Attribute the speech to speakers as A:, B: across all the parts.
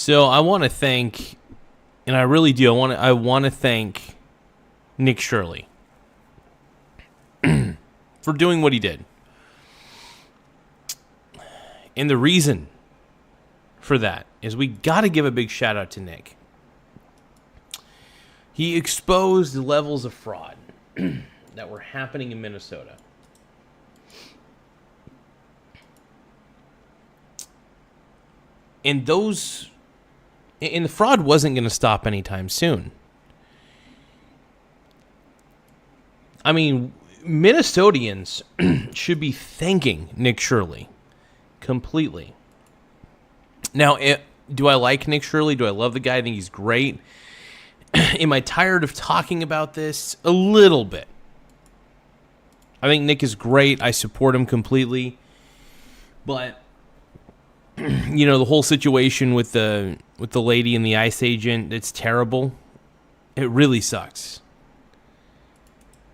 A: So I want to thank, and I really do, I want to thank Nick Shirley for doing what he did. And the reason for that is we got to give a big shout out to Nick. He exposed the levels of fraud that were happening in Minnesota. And the fraud wasn't going to stop anytime soon. I mean, Minnesotans should be thanking Nick Shirley completely. Now, do I like Nick Shirley? Do I love the guy? I think he's great. Am I tired of talking about this? A little bit. I think Nick is great. I support him completely. But you know, the whole situation with the lady and the ICE agent, it's terrible. It really sucks.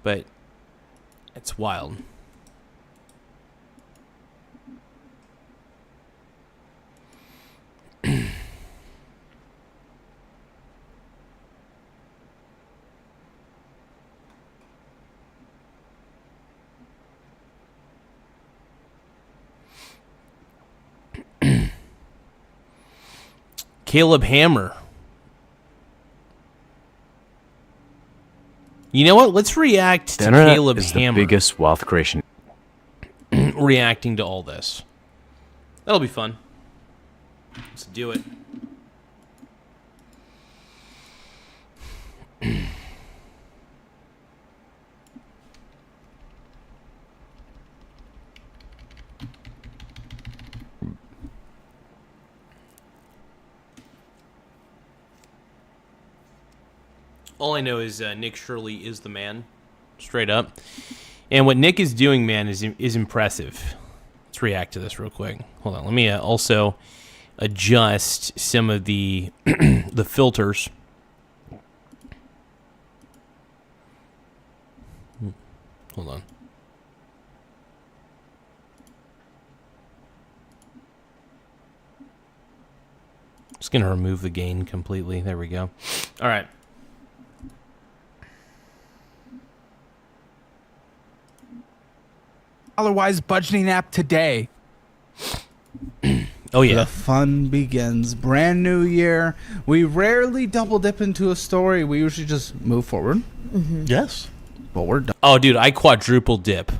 A: But it's wild. Caleb Hammer. You know what? Let's react to Caleb Hammer.
B: The biggest wealth creation.
A: Reacting to all this. That'll be fun. Let's do it. All I know is Nick Shirley is the man, straight up. And what Nick is doing, man, is impressive. Let's react to this real quick. Hold on. Let me also adjust some of the the filters. Hold on. Just going to remove the gain completely. There we go. All right.
C: Otherwise, budgeting app today.
A: Oh, yeah.
D: The fun begins. Brand new year. We rarely double dip into a story. We usually just move forward.
E: Mm-hmm.
D: Yes. But we're done.
A: Oh, dude, I quadruple dip.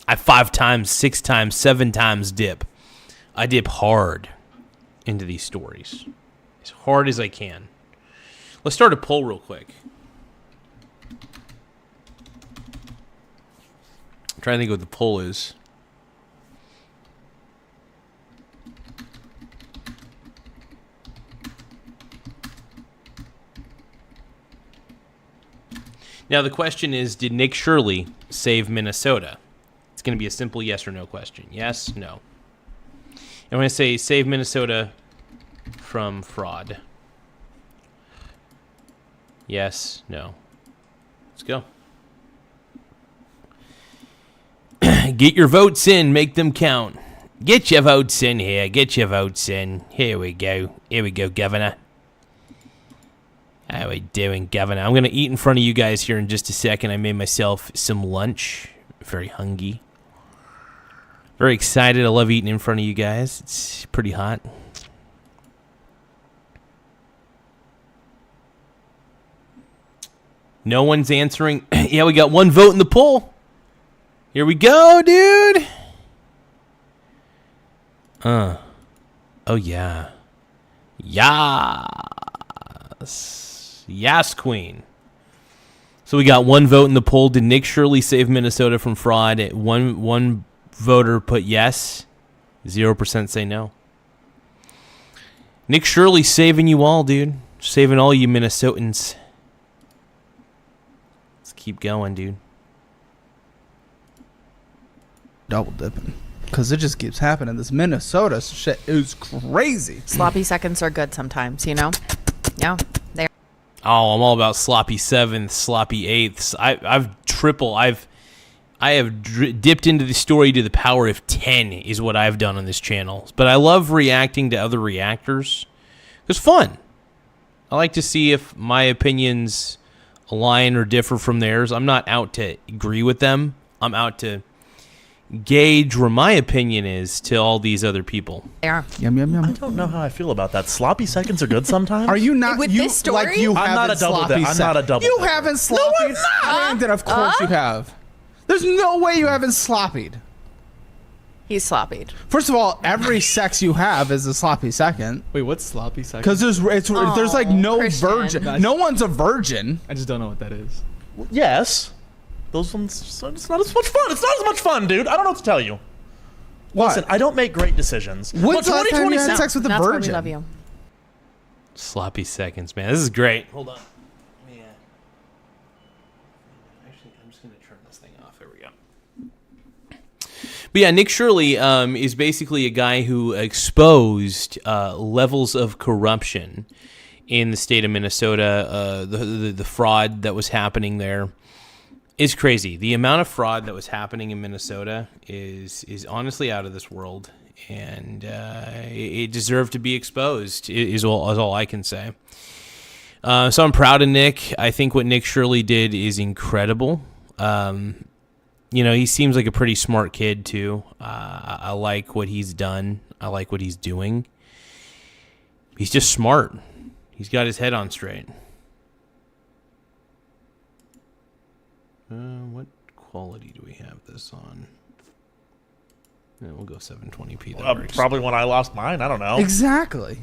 A: I 5 times, 6 times, 7 times dip. I dip hard into these stories. As hard as I can. Let's start a poll real quick. I'm trying to think what the poll is. Now, the question is, did Nick Shirley save Minnesota? It's going to be a simple yes or no question. Yes, no. I'm going to say save Minnesota from fraud. Yes, no. Let's go. Get your votes in. Make them count. Get your votes in here. Get your votes in. Here we go. Here we go, Governor. How we doing, Governor? I'm going to eat in front of you guys here in just a second. I made myself some lunch. Very hungry. Very excited. I love eating in front of you guys. It's pretty hot. No one's answering. Yeah, we got one vote in the poll. Here we go, dude. Oh, yeah. Yes. Yes, Queen. So we got one vote in the poll. Did Nick Shirley save Minnesota from fraud? One voter put yes. 0% say no. Nick Shirley saving you all, dude. Saving all you Minnesotans. Let's keep going, dude.
D: Double dipping. Because it just keeps happening. This Minnesota shit is crazy.
E: Sloppy seconds are good sometimes, you know? Yeah.
A: Oh, I'm all about sloppy 7th, sloppy 8ths. I have dipped into the story to the power of 10 is what I've done on this channel. But I love reacting to other reactors was fun. I like to see if my opinions align or differ from theirs. I'm not out to agree with them. I'm out to gauge where my opinion is to all these other people.
E: Yeah.
D: Yum, yum,
B: I
D: yum.
B: don't know how I feel about that. Sloppy seconds are good sometimes.
D: Are you not
E: With
D: you
E: this story?
D: like you
B: I'm not
D: haven't
B: a double
D: sloppy
B: dip. I'm not a double
D: You
B: dipper.
D: haven't sloppied? Brandon, of course you have. There's no way you haven't sloppied.
E: He's sloppied.
D: First of all, every sex you have is a sloppy second.
C: Wait, what's sloppy second?
D: Because there's like no
E: Christian.
D: virgin. No one's a virgin.
C: I just don't know what that is.
B: Yes. Those ones, it's not as much fun. It's not as much fun, dude. I don't know what to tell you.
D: What?
B: Listen, I don't make great decisions.
D: When's the last time you had
B: 2020
D: sex with a
E: That's why we
D: virgin?
E: love you.
A: Sloppy seconds, man. This is great. Hold on. Man. Actually, I'm just going to turn this thing off. There we go. But yeah, Nick Shirley is basically a guy who exposed levels of corruption in the state of Minnesota. The fraud that was happening there is crazy. The amount of fraud that was happening in Minnesota is honestly out of this world, and it deserved to be exposed. Is all I can say. So I'm proud of Nick. I think what Nick Shirley did is incredible. He seems like a pretty smart kid too. I like what he's done. I like what he's doing. He's just smart. He's got his head on straight. What quality do we have this on? Yeah, we'll go 720p. That works.
B: Probably when I lost mine. I don't know.
D: Exactly.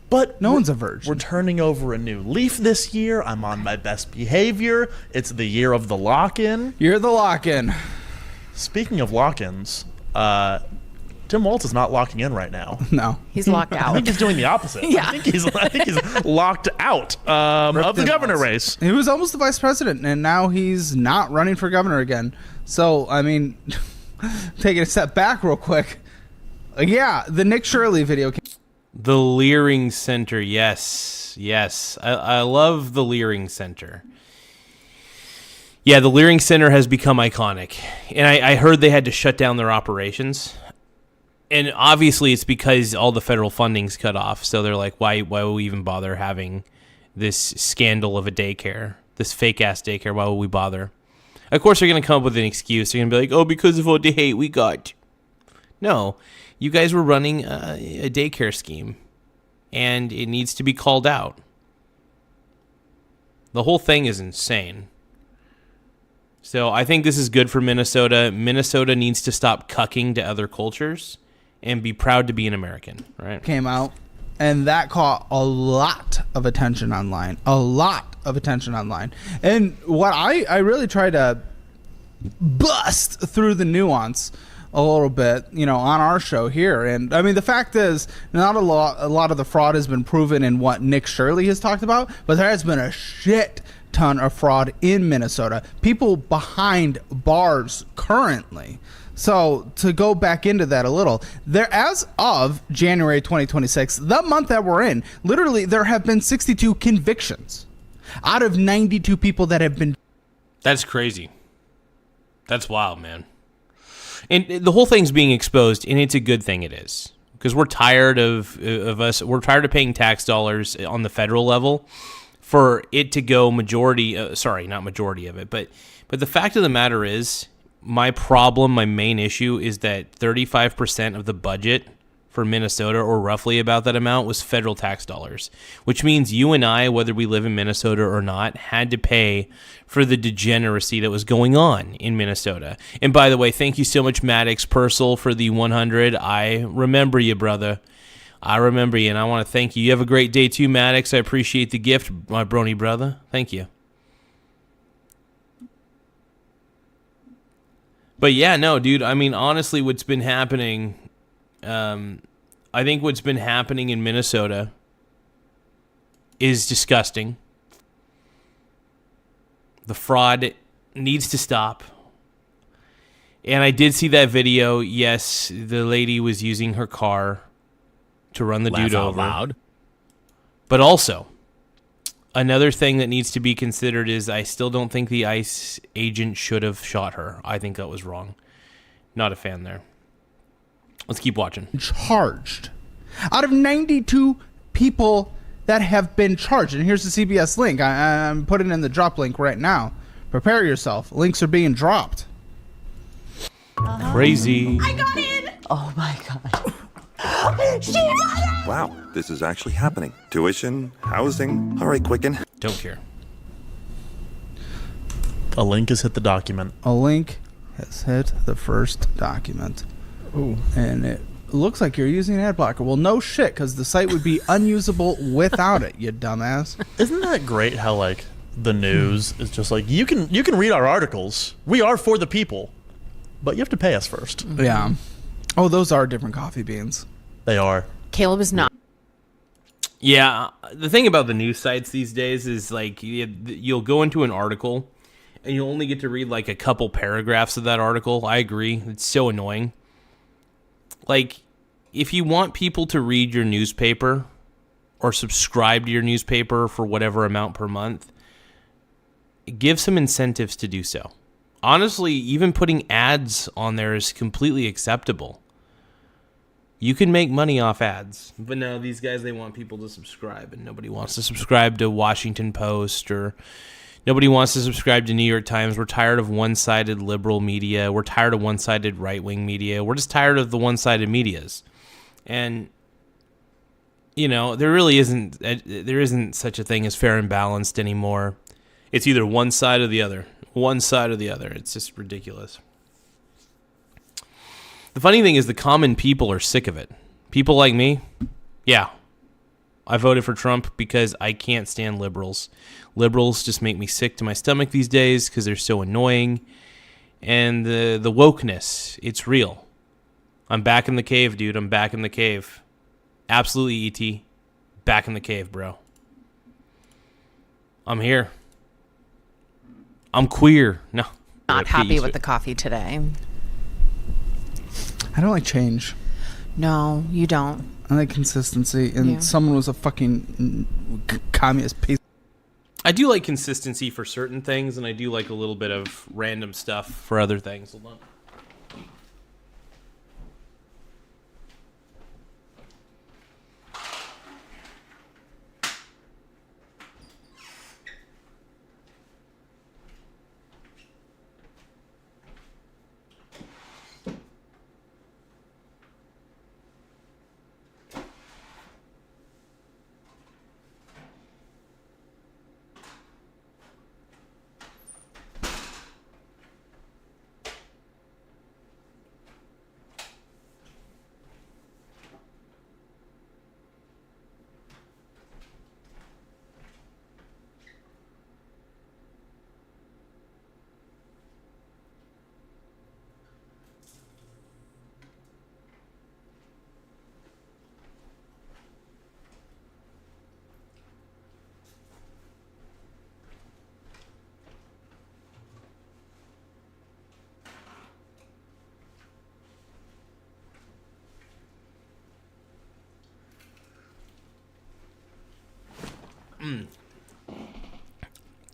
B: But
D: No one's a virgin.
B: We're turning over a new leaf this year. I'm on my best behavior. It's the year of the lock-in.
D: You're the lock-in.
B: Speaking of lock-ins, Tim Walz is not locking in right now.
D: No.
E: He's locked
B: I
E: out.
B: think he's doing the opposite.
E: Yeah.
B: I think he's locked out of the
D: Tim
B: governor
D: Walz.
B: race.
D: He was almost the vice president, and now he's not running for governor again. So, I mean, taking a step back real quick. Yeah, the Nick Shirley video came.
A: The Leering Center, yes. I love the Leering Center. Yeah, the Leering Center has become iconic. And I heard they had to shut down their operations. And obviously it's because all the federal funding's cut off. So they're like, why would we even bother having this scandal of a daycare? This fake-ass daycare, why would we bother? Of course they're going to come up with an excuse. They're going to be like, oh, because of all the hate we got. No, you guys were running a daycare scheme. And it needs to be called out. The whole thing is insane. So I think this is good for Minnesota. Minnesota needs to stop cucking to other cultures and be proud to be an American, right?
D: Came out, and that caught a lot of attention online. And what I really try to bust through the nuance a little bit, on our show here. And I mean, the fact is, not a lot of the fraud has been proven in what Nick Shirley has talked about, but there has been a shit ton of fraud in Minnesota. People behind bars currently. So to go back into that a little, there, as of January 2026, the month that we're in, literally there have been 62 convictions out of 92 people that have been.
A: That's crazy. That's wild, man. And the whole thing's being exposed, and it's a good thing it is. Because we're tired we're tired of paying tax dollars on the federal level for it to go not majority of it, but the fact of the matter is, my main issue is that 35% of the budget for Minnesota, or roughly about that amount, was federal tax dollars, which means you and I, whether we live in Minnesota or not, had to pay for the degeneracy that was going on in Minnesota. And by the way, thank you so much, Maddox Purcell, for the 100. I remember you, brother. I remember you, and I want to thank you. You have a great day too, Maddox. I appreciate the gift, my brony brother. Thank you. But yeah, no, dude, I mean, honestly, what's been happening, I think what's been happening in Minnesota is disgusting. The fraud needs to stop. And I did see that video. Yes, the lady was using her car to run the dude over.
C: Loud.
A: But also, another thing that needs to be considered is I still don't think the ICE agent should have shot her. I think that was wrong. Not a fan there. Let's keep watching.
D: Charged out of 92 people that have been charged. And here's the CBS link. I'm putting in the drop link right now. Prepare yourself. Links are being dropped.
A: Crazy.
F: I got in!
G: Oh my God.
F: She got it!
H: Wow, this is actually happening. Tuition, housing. All right, Quicken.
A: Don't care.
B: A link has hit the document.
D: A link has hit the first document.
C: Ooh.
D: And it looks like you're using an ad blocker. Well, no shit, because the site would be unusable without it, you dumbass.
B: Isn't that great how like the news is just like you can read our articles. We are for the people, but you have to pay us first.
D: Yeah. Oh, those are different coffee beans.
B: They are.
E: Caleb is not.
A: Yeah, the thing about the news sites these days is like you'll go into an article and you'll only get to read like a couple paragraphs of that article. I agree. It's so annoying. Like, if you want people to read your newspaper or subscribe to your newspaper for whatever amount per month, give some incentives to do so. Honestly, even putting ads on there is completely acceptable. You can make money off ads. But no, these guys, they want people to subscribe, and nobody wants to subscribe to Washington Post, or nobody wants to subscribe to New York Times. We're tired of one-sided liberal media. We're tired of one-sided right-wing media. We're just tired of the one-sided medias. And, you know, there isn't such a thing as fair and balanced anymore. It's either one side or the other. One side or the other. It's just ridiculous. The funny thing is the common people are sick of it. People like me, yeah. I voted for Trump because I can't stand liberals. Liberals just make me sick to my stomach these days because they're so annoying. And the wokeness, it's real. I'm back in the cave, dude. I'm back in the cave. Absolutely, E.T. Back in the cave, bro. I'm here. I'm queer. No.
E: Not happy with the coffee today.
D: I don't like change.
E: No, you don't.
D: I like consistency. And
E: Yeah.
D: someone was a fucking communist piece.
A: I do like consistency for certain things, and I do like a little bit of random stuff for other things. Hold on.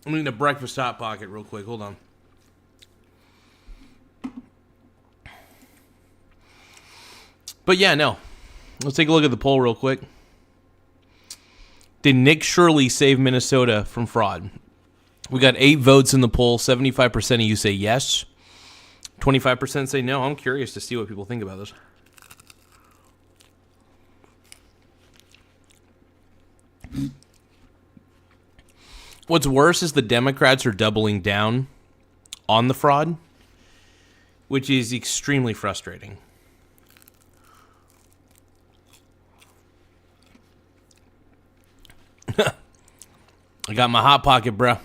A: I'm eating a breakfast hot pocket real quick. Hold on. But yeah, no. Let's take a look at the poll real quick. Did Nick Shirley save Minnesota from fraud? We got 8 votes in the poll. 75% of you say yes. 25% say no. I'm curious to see what people think about this. What's worse is the Democrats are doubling down on the fraud, which is extremely frustrating. I got my hot pocket, bro.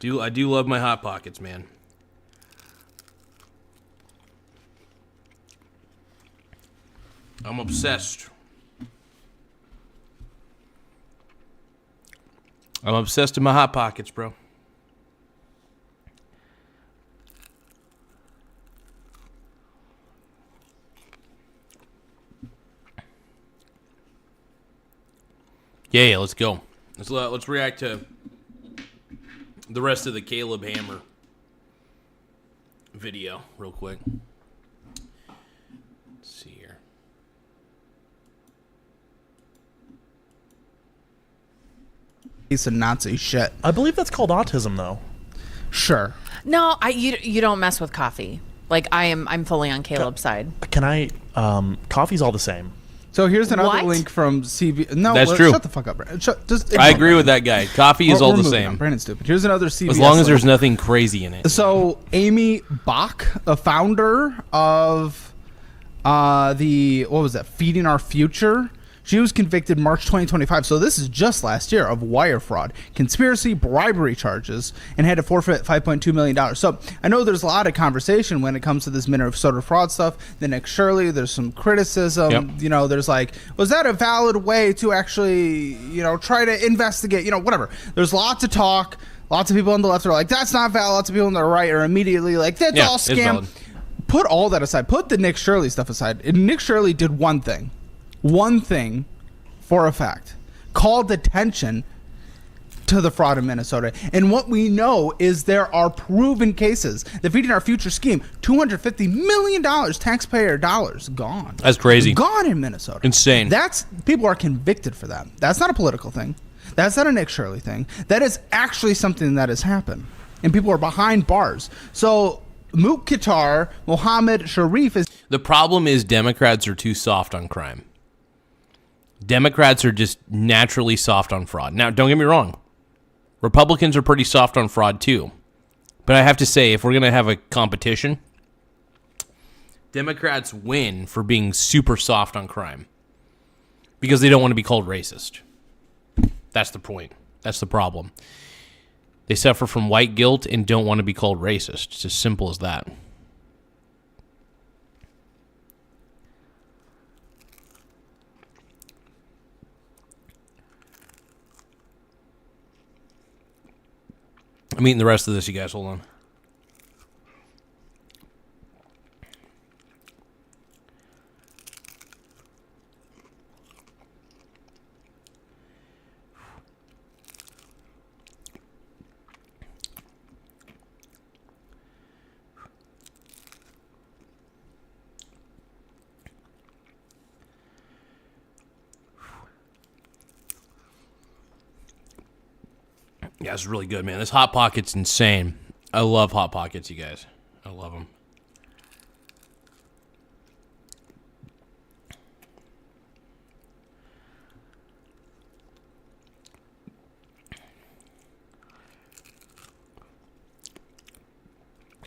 A: I do love my hot pockets, man. I'm obsessed. I'm obsessed with my hot pockets, bro. Yeah, let's go. Let's react to the rest of the Caleb Hammer video real quick. Let's see here.
D: piece of Nazi shit.
B: I believe that's called autism, though.
D: Sure.
E: No, you don't mess with coffee. Like I'm fully on Caleb's side.
B: Can I? Coffee's all the same.
D: So here's another
E: What?
D: link from CB. No,
A: That's true.
D: Shut the fuck up, Brandon.
A: I agree with that guy. Coffee is all
D: We're
A: the
D: moving
A: same.
D: on. Brandon's stupid. Here's another CBS.
A: As long as
D: link.
A: there's nothing crazy in it.
D: So Amy Bach, a founder of what was that? Feeding Our Future. She was convicted March 2025, so this is just last year, of wire fraud, conspiracy, bribery charges, and had to forfeit $5.2 million. So I know there's a lot of conversation when it comes to this Minnesota fraud stuff. The Nick Shirley, there's some criticism.
A: Yep.
D: You know, there's like, was that a valid way to actually, try to investigate, whatever. There's lots of talk. Lots of people on the left are like, that's not valid. Lots of people on the right are immediately like, that's all
A: it's
D: scam.
A: valid.
D: Put all that aside. Put the Nick Shirley stuff aside. And Nick Shirley did one thing for a fact, called attention to the fraud in Minnesota. And what we know is there are proven cases. The Feeding Our Future scheme, $250 million taxpayer dollars gone.
A: That's crazy.
D: Gone in Minnesota.
A: Insane.
D: People are convicted for that. That's not a political thing. That's not a Nick Shirley thing. That is actually something that has happened. And people are behind bars. So Mukhtar Mohammed Sharif is...
A: The problem is Democrats are too soft on crime. Democrats are just naturally soft on fraud. Now, don't get me wrong. Republicans are pretty soft on fraud too. But I have to say, if we're going to have a competition, Democrats win for being super soft on crime. Because they don't want to be called racist. That's the point. That's the problem. They suffer from white guilt and don't want to be called racist. It's as simple as that. I'm eating the rest of this, you guys. Hold on. Yeah, it's really good, man. This Hot Pocket's insane. I love Hot Pockets, you guys. I love them.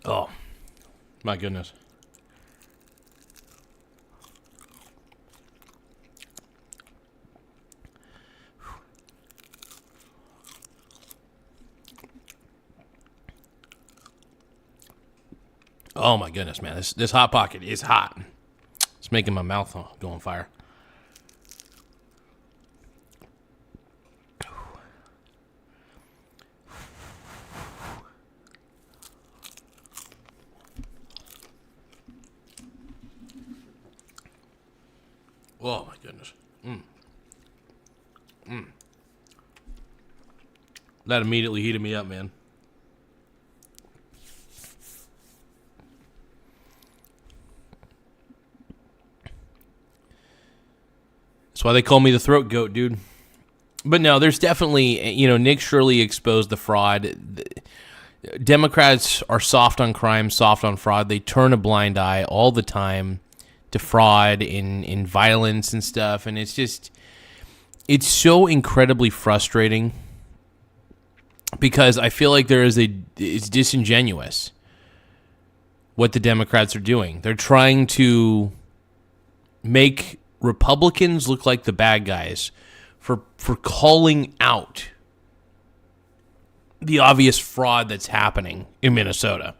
A: Oh, my goodness. Oh my goodness, man. This Hot Pocket is hot. It's making my mouth go on fire. Oh my goodness. That immediately heated me up, man. That's why they call me the throat goat, dude. But no, there's definitely, Nick Shirley exposed the fraud. Democrats are soft on crime, soft on fraud. They turn a blind eye all the time to fraud in violence and stuff. And it's so incredibly frustrating because I feel like it's disingenuous what the Democrats are doing. They're trying to make Republicans look like the bad guys for calling out the obvious fraud that's happening in Minnesota.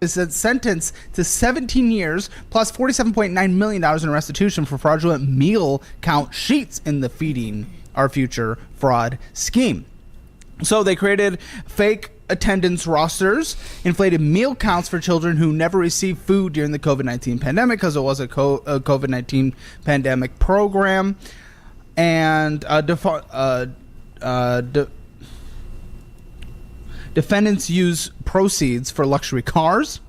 D: Is sentenced to 17 years plus $47.9 million in restitution for fraudulent meal count sheets in the Feeding Our Future fraud scheme. So they created fake attendance rosters, inflated meal counts for children who never received food during the COVID-19 pandemic because it was a COVID-19 pandemic program, and defendants use proceeds for luxury cars,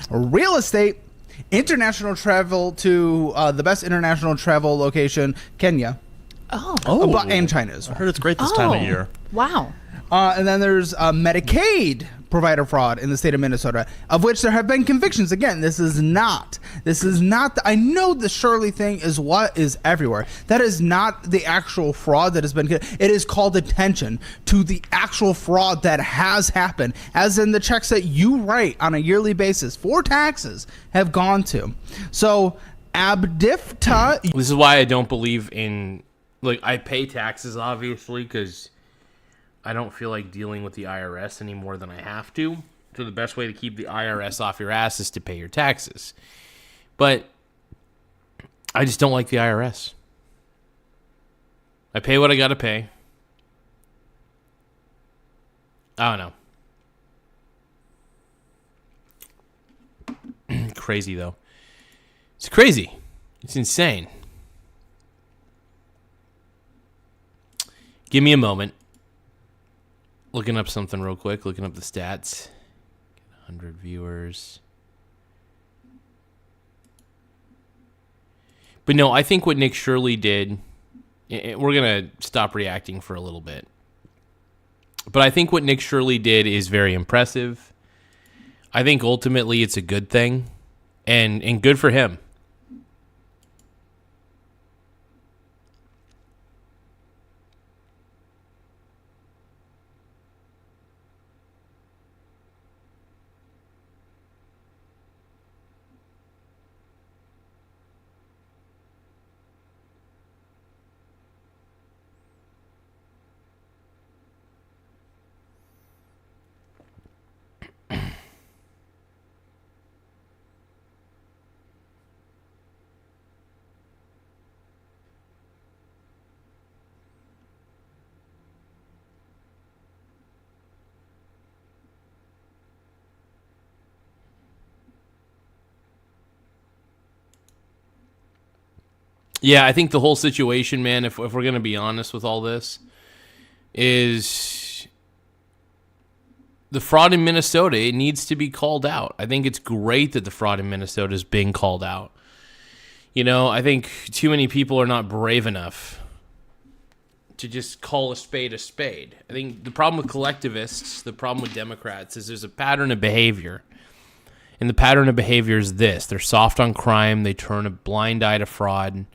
D: real estate, international travel to the best international travel location, Kenya, And China as
B: I
D: well.
B: heard it's great this time of year.
E: Wow.
D: And then there's Medicaid provider fraud in the state of Minnesota, of which there have been convictions. Again, this is not. I know the Shirley thing is what is everywhere. That is not the actual fraud that has been. It is called attention to the actual fraud that has happened, as in the checks that you write on a yearly basis for taxes have gone to. So, Abdifta.
A: This is why I don't believe in, like, I pay taxes, obviously, because I don't feel like dealing with the IRS any more than I have to. So the best way to keep the IRS off your ass is to pay your taxes. But I just don't like the IRS. I pay what I got to pay. I don't know. Crazy, though. It's crazy. It's insane. Give me a moment. Looking up something real quick. Looking up the stats. 100 viewers. But no, I think what Nick Shirley did... We're going to stop reacting for a little bit. But I think what Nick Shirley did is very impressive. I think ultimately it's a good thing. And good for him. Yeah, I think the whole situation, man, if we're going to be honest with all this, is the fraud in Minnesota. It needs to be called out. I think it's great that the fraud in Minnesota is being called out. You know, I think too many people are not brave enough to just call a spade a spade. I think the problem with collectivists, the problem with Democrats, is there's a pattern of behavior. And the pattern of behavior is this. They're soft on crime. They turn a blind eye to fraud.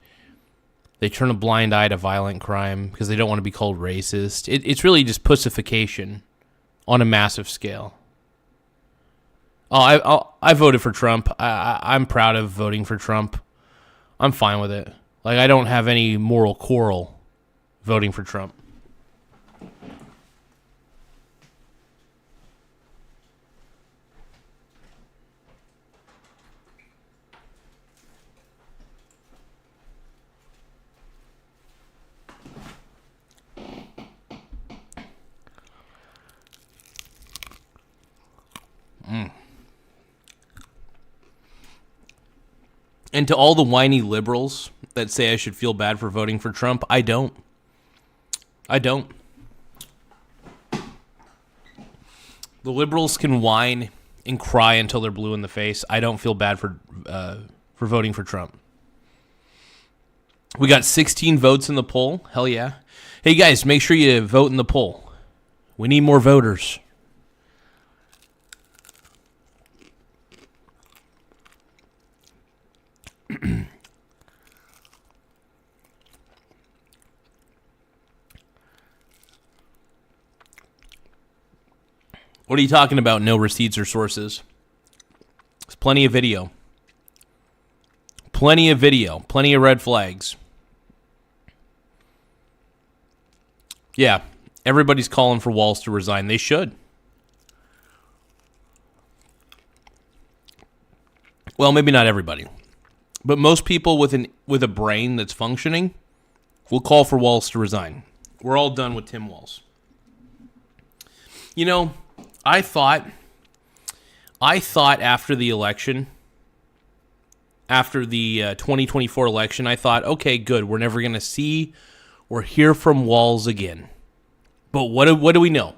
A: They turn a blind eye to violent crime because they don't want to be called racist. It's really just pussification on a massive scale. I voted for Trump. I'm proud of voting for Trump. I'm fine with it. Like, I don't have any moral quarrel voting for Trump. And to all the whiny liberals that say I should feel bad for voting for Trump, I don't. The liberals can whine and cry until they're blue in the face. I don't feel bad for voting for Trump. We got 16 votes in the poll. Hell yeah. Hey guys, make sure you vote in the poll. We need more voters. What are you talking about? No receipts or sources. There's plenty of video. Plenty of video. Plenty of red flags. Yeah, everybody's calling for Walz to resign. They should. Well, maybe not everybody. But most people with a brain that's functioning will call for Walz to resign. We're all done with Tim Walz. You know, I thought after the election, after the 2024 election, I thought, okay, good, we're never going to see or hear from Walz again. But what do we know?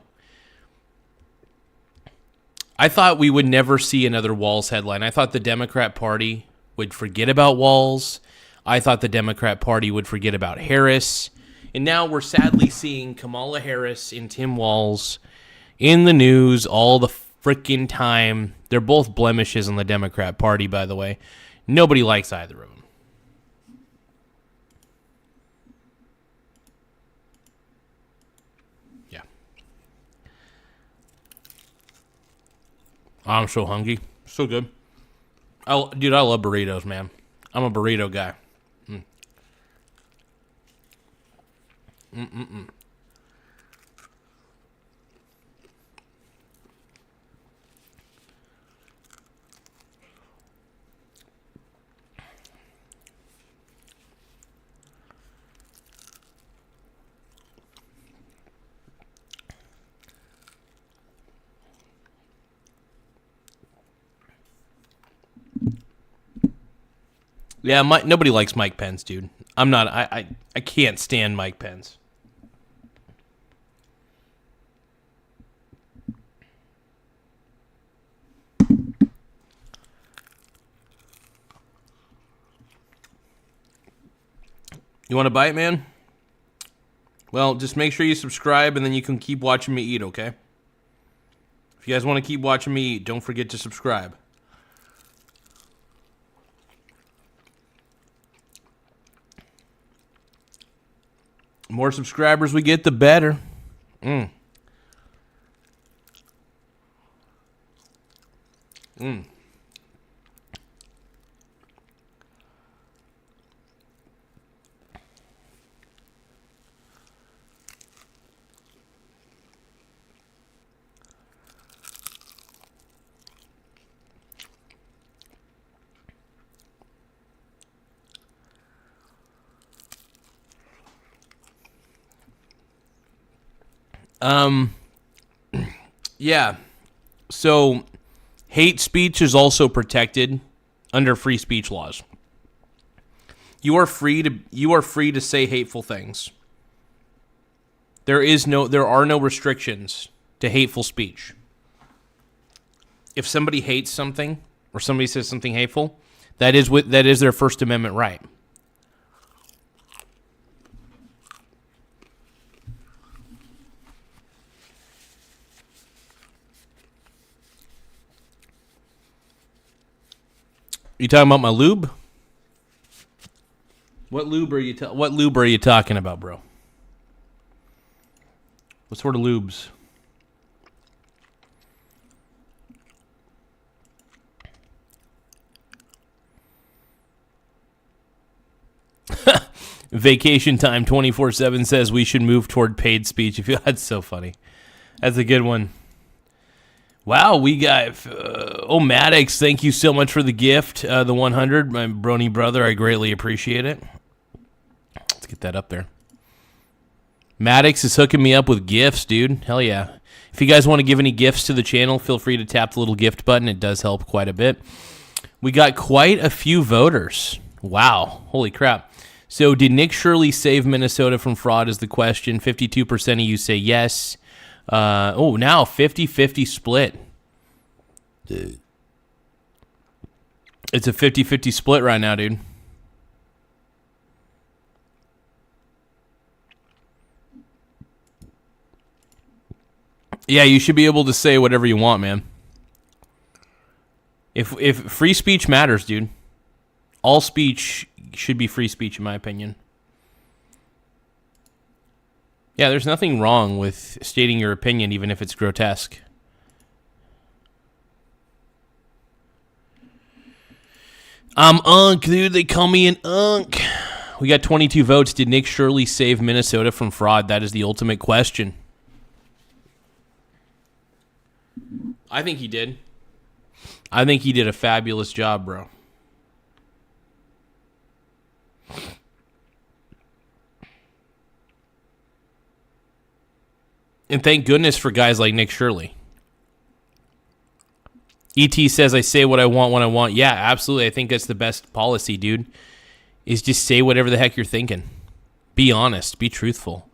A: I thought we would never see another Walz headline. I thought the Democrat Party would forget about Walz. I thought the Democrat Party would forget about Harris. And now we're sadly seeing Kamala Harris and Tim Walz in the news all the freaking time. They're both blemishes on the Democrat Party, by the way. Nobody likes either of them. Yeah. I'm so hungry. So good. Dude, I love burritos, man. I'm a burrito guy. Yeah, nobody likes Mike Pence, dude. I can't stand Mike Pence. You want to bite, man? Well, just make sure you subscribe, and then you can keep watching me eat, okay? If you guys want to keep watching me eat, don't forget to subscribe. The more subscribers we get, the better. Yeah. So, hate speech is also protected under free speech laws. You are free to say hateful things. There are no restrictions to hateful speech. If somebody hates something or somebody says something hateful, that is their First Amendment right. You talking about my lube? What lube are you talking about, bro? What sort of lubes? Vacation Time 24/7 says we should move toward paid speech. That's so funny. That's a good one. Wow, we got Maddox. Thank you so much for the gift, the 100, my brony brother. I greatly appreciate it. Let's get that up there. Maddox is hooking me up with gifts, dude. Hell yeah. If you guys want to give any gifts to the channel, feel free to tap the little gift button. It does help quite a bit. We got quite a few voters. Wow. Holy crap. So did Nick Shirley save Minnesota from fraud is the question. 52% of you say yes. Now 50-50 split. It's a 50-50 split right now, dude. Yeah, you should be able to say whatever you want, man. If free speech matters, dude. All speech should be free speech, in my opinion. Yeah, there's nothing wrong with stating your opinion, even if it's grotesque. I'm Unk, dude. They call me an Unk. We got 22 votes. Did Nick Shirley save Minnesota from fraud? That is the ultimate question. I think he did. I think he did a fabulous job, bro. And thank goodness for guys like Nick Shirley. ET says, I say what I want when I want. Yeah, absolutely. I think that's the best policy, dude. Is just say whatever the heck you're thinking. Be honest. Be truthful.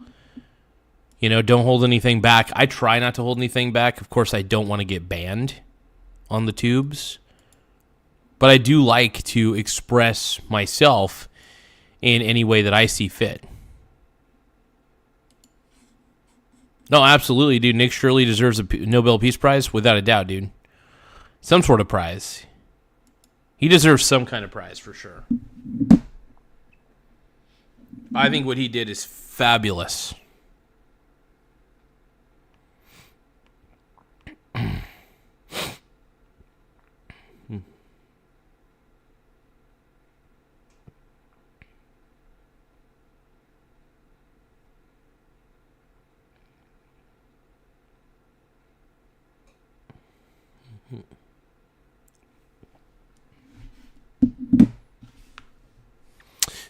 A: You know, don't hold anything back. I try not to hold anything back. Of course, I don't want to get banned on the tubes. But I do like to express myself in any way that I see fit. No, absolutely, dude. Nick Shirley deserves a Nobel Peace Prize without a doubt, dude. Some sort of prize. He deserves some kind of prize for sure. I think what he did is fabulous.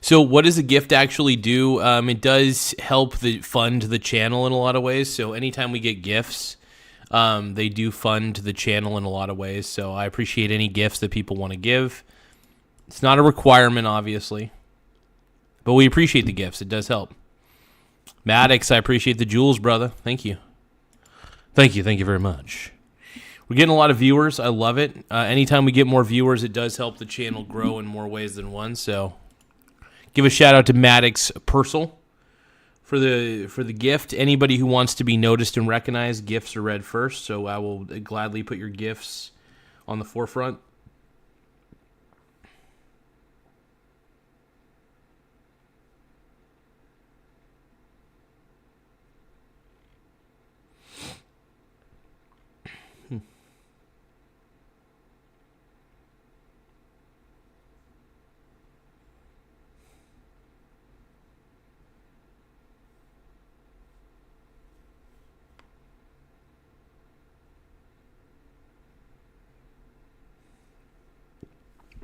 A: So what does a gift actually do? It does help fund the channel in a lot of ways. So anytime we get gifts, they do fund the channel in a lot of ways. So I appreciate any gifts that people want to give. It's not a requirement, obviously, but we appreciate the gifts. It does help. Maddox, I appreciate the jewels, brother. Thank you. Thank you very much. We're getting a lot of viewers. I love it. Anytime we get more viewers, it does help the channel grow in more ways than one. So give a shout out to Maddox Purcell for the gift. Anybody who wants to be noticed and recognized, gifts are read first. So I will gladly put your gifts on the forefront.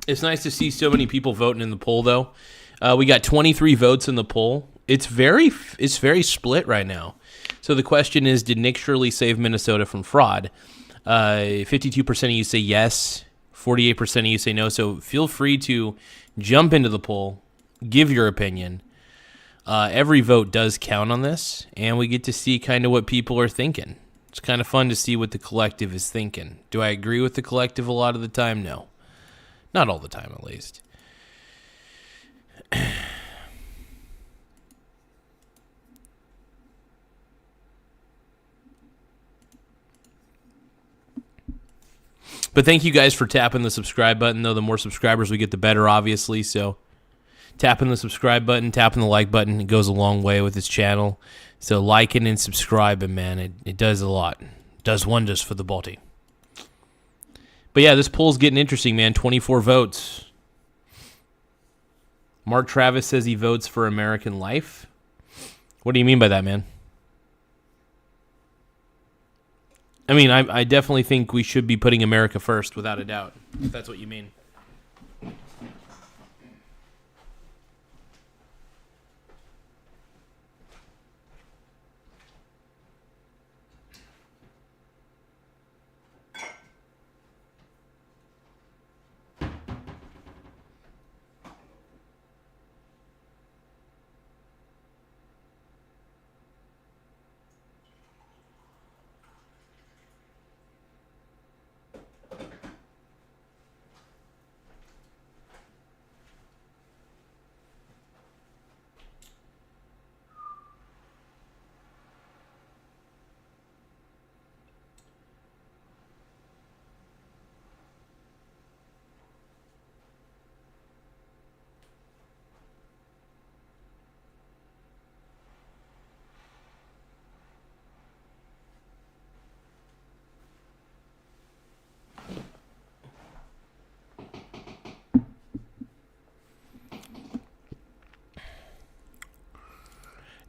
A: It's nice to see so many people voting in the poll, though. We got 23 votes in the poll. It's very split right now. So the question is, did Nick Shirley save Minnesota from fraud? 52% of you say yes. 48% of you say no. So feel free to jump into the poll, give your opinion. Every vote does count on this, and we get to see kind of what people are thinking. It's kind of fun to see what the collective is thinking. Do I agree with the collective a lot of the time? No. Not all the time, at least. But thank you guys for tapping the subscribe button, though. The more subscribers we get, the better, obviously. So tapping the subscribe button, tapping the like button, it goes a long way with this channel. So liking and subscribing, man, it does a lot. It does wonders for the body. But yeah, this poll's getting interesting, man. 24 votes. Mark Travis says he votes for American life. What do you mean by that, man? I mean, I definitely think we should be putting America first, without a doubt, if that's what you mean.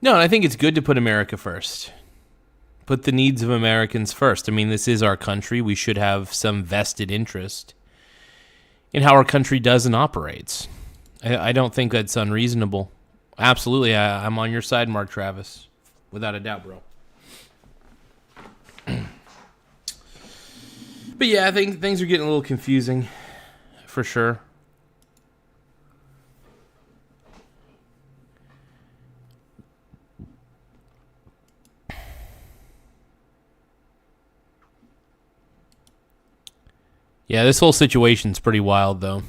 A: No, and I think it's good to put America first. Put the needs of Americans first. I mean, this is our country. We should have some vested interest in how our country does and operates. I don't think that's unreasonable. Absolutely, I'm on your side, Mark Travis. Without a doubt, bro. But yeah, I think things are getting a little confusing, for sure. Yeah, this whole situation's pretty wild, though.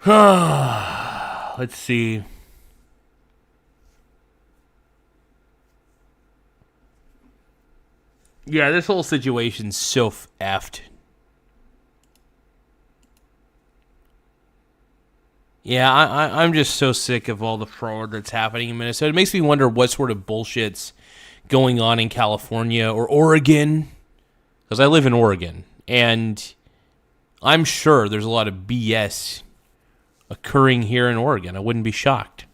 A: Let's see. Yeah, this whole situation's so effed. Yeah, I'm just so sick of all the fraud that's happening in Minnesota. It makes me wonder what sort of bullshit's going on in California or Oregon. Because I live in Oregon. And I'm sure there's a lot of BS occurring here in Oregon. I wouldn't be shocked.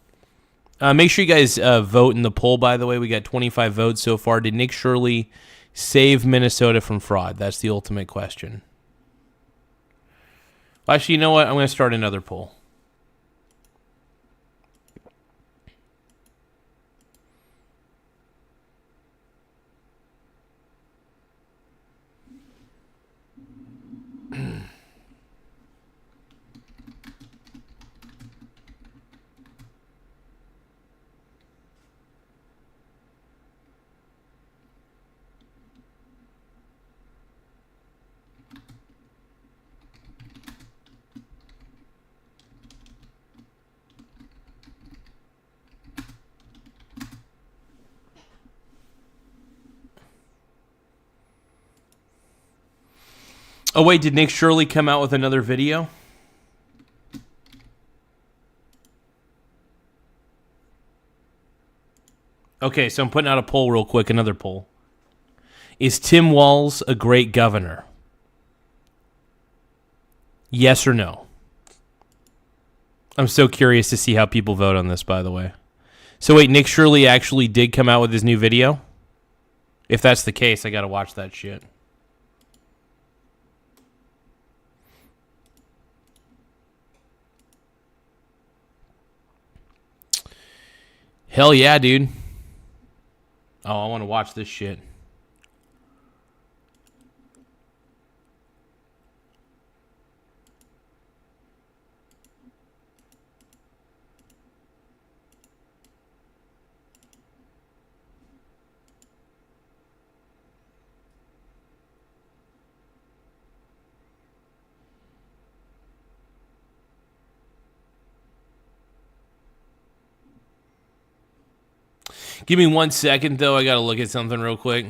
A: Make sure you guys vote in the poll, by the way. We got 25 votes so far. Did Nick Shirley save Minnesota from fraud? That's the ultimate question. Actually, you know what? I'm going to start another poll. Oh, wait, did Nick Shirley come out with another video? Okay, so I'm putting out a poll real quick, another poll. Is Tim Walz a great governor? Yes or no? I'm so curious to see how people vote on this, by the way. So wait, Nick Shirley actually did come out with his new video? If that's the case, I gotta watch that shit. Hell yeah, dude. Oh, I want to watch this shit. Give me 1 second, though. I got to look at something real quick.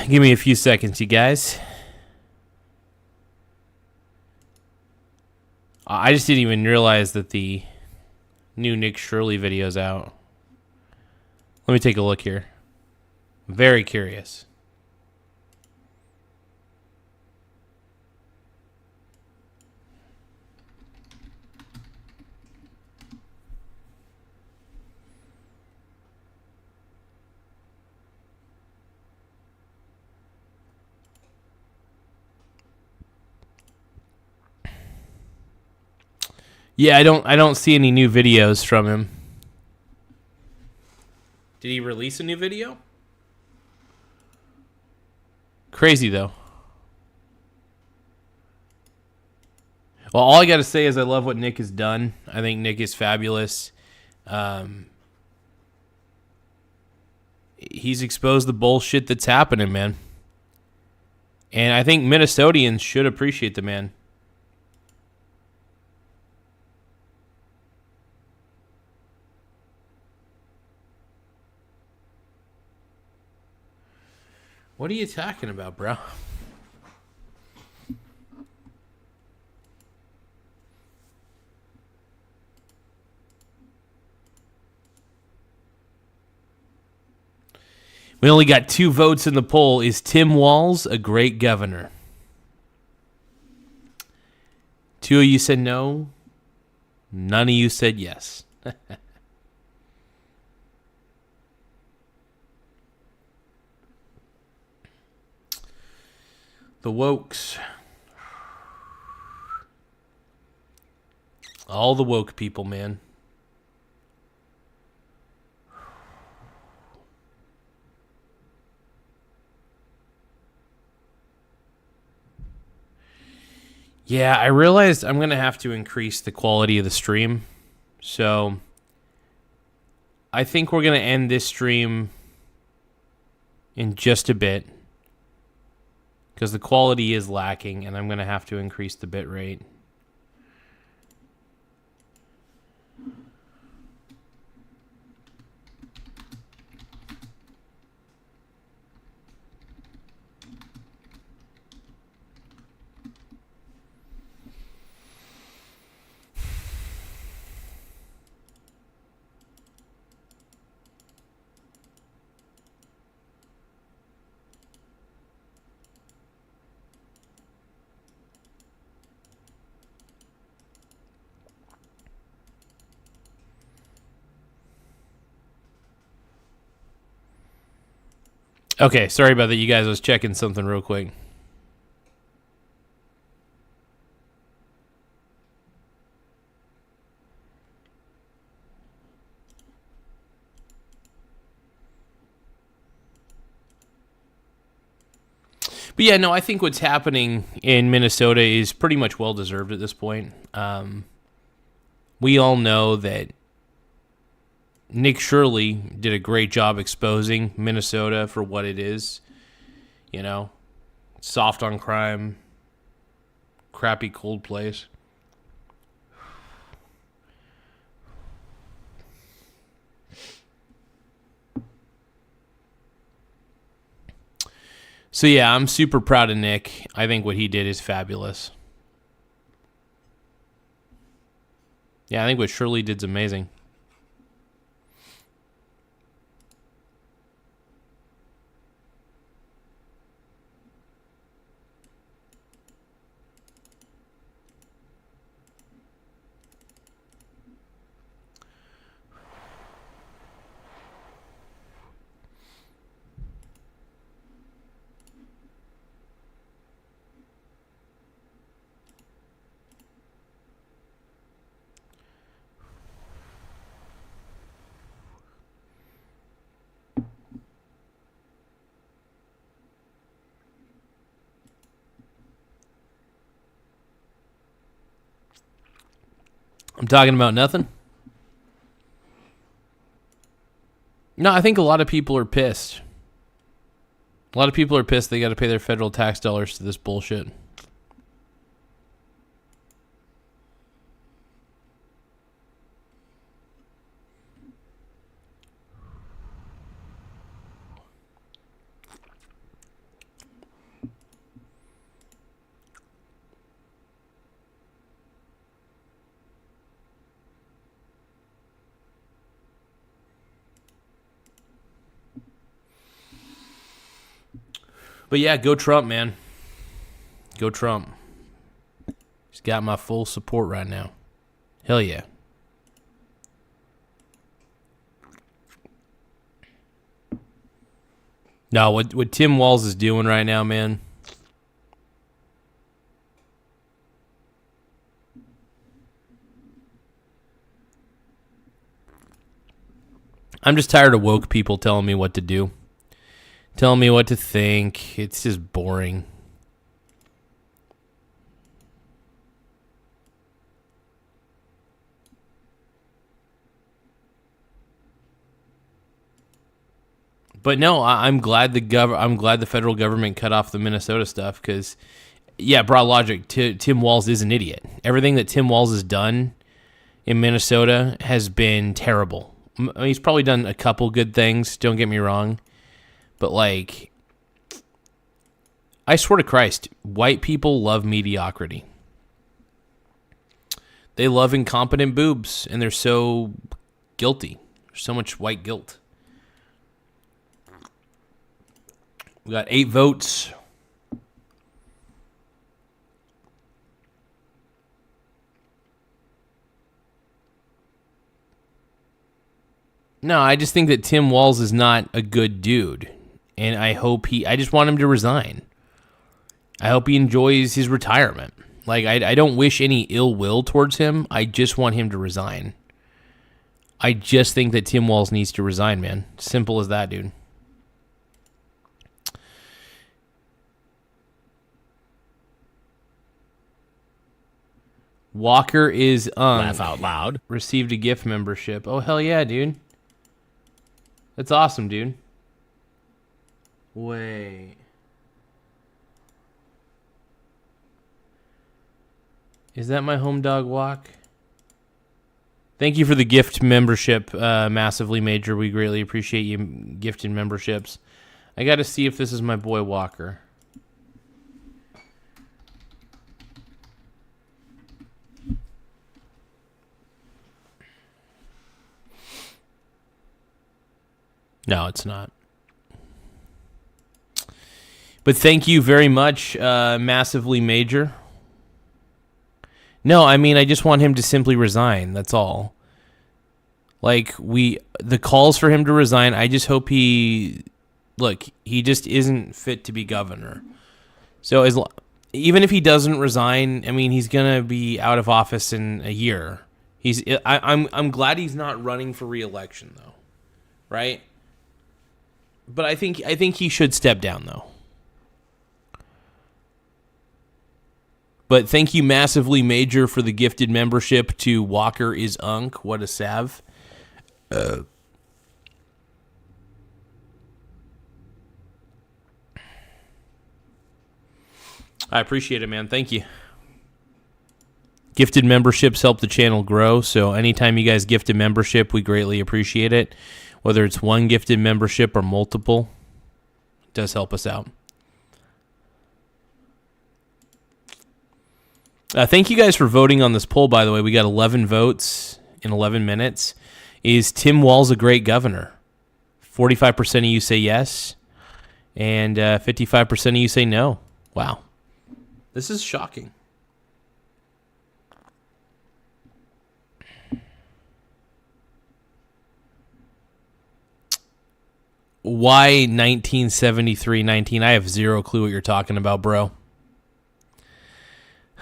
A: Give me a few seconds, you guys. I just didn't even realize that the new Nick Shirley video's out. Let me take a look here. Very curious. Yeah, I don't see any new videos from him. Did he release a new video? Crazy though. Well, all I got to say is I love what Nick has done. I think Nick is fabulous. He's exposed the bullshit that's happening, man. And I think Minnesotans should appreciate the man. What are you talking about, bro? We only got 2 votes in the poll. Is Tim Walz a great governor? 2 of you said no. None of you said yes. The wokes. All the woke people, man. Yeah, I realized I'm going to have to increase the quality of the stream. So I think we're going to end this stream in just a bit because the quality is lacking, and I'm going to have to increase the bit rate. Okay, sorry about that, you guys. I was checking something real quick. But yeah, no, I think what's happening in Minnesota is pretty much well-deserved at this point. We all know that Nick Shirley did a great job exposing Minnesota for what it is. You know, soft on crime, crappy cold place. So yeah, I'm super proud of Nick. I think what he did is fabulous. Yeah, I think what Shirley did is amazing. I'm talking about nothing. No, I think a lot of people are pissed. A lot of people are pissed they got to pay their federal tax dollars to this bullshit. But yeah, go Trump, man. Go Trump. He's got my full support right now. Hell yeah. No, what Tim Walz is doing right now, man. I'm just tired of woke people telling me what to do. Telling me what to think. It's just boring. But no, I'm glad I'm glad the federal government cut off the Minnesota stuff because, yeah, broad logic. Tim Walz is an idiot. Everything that Tim Walz has done in Minnesota has been terrible. I mean, he's probably done a couple good things. Don't get me wrong, but like, I swear to Christ, white people love mediocrity. They love incompetent boobs, and they're so guilty. There's so much white guilt. We got 8 votes. No, I just think that Tim Walz is not a good dude. And I just want him to resign. I hope he enjoys his retirement. Like, I don't wish any ill will towards him. I just want him to resign. I just think that Tim Walz needs to resign, man. Simple as that, dude. Walker is
G: Laugh out loud.
A: received a gift membership. Oh, hell yeah, dude. That's awesome, dude. Wait. Is that my home dog walk? Thank you for the gift membership, Massively Major. We greatly appreciate you gifting memberships. I got to see if this is my boy Walker. No, it's not. But thank you very much, Massively Major. No, I mean, I just want him to simply resign. That's all. Like, the calls for him to resign, I just hope he just isn't fit to be governor. So even if he doesn't resign, I mean, he's going to be out of office in a year. I'm glad he's not running for re-election, though. Right? But I think he should step down, though. But thank you, Massively Major, for the gifted membership to Walker is Unk. What a sav. I appreciate it, man. Thank you. Gifted memberships help the channel grow, so anytime you guys gift a membership, we greatly appreciate it. Whether it's one gifted membership or multiple, it does help us out. Thank you guys for voting on this poll, by the way. We got 11 votes in 11 minutes. Is Tim Walz a great governor? 45% of you say yes, and 55% of you say no. Wow. This is shocking. Why 1973-19? I have zero clue what you're talking about, bro.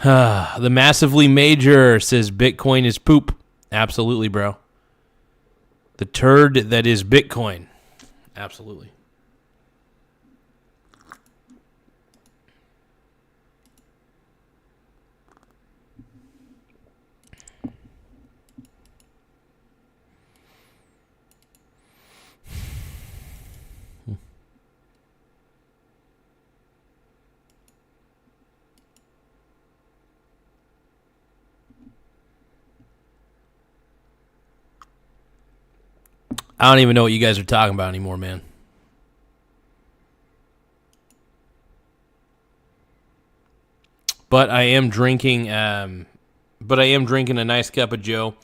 A: The Massively Major says Bitcoin is poop. Absolutely, bro. The turd that is Bitcoin. Absolutely. I don't even know what you guys are talking about anymore, man. But I am drinking a nice cup of Joe.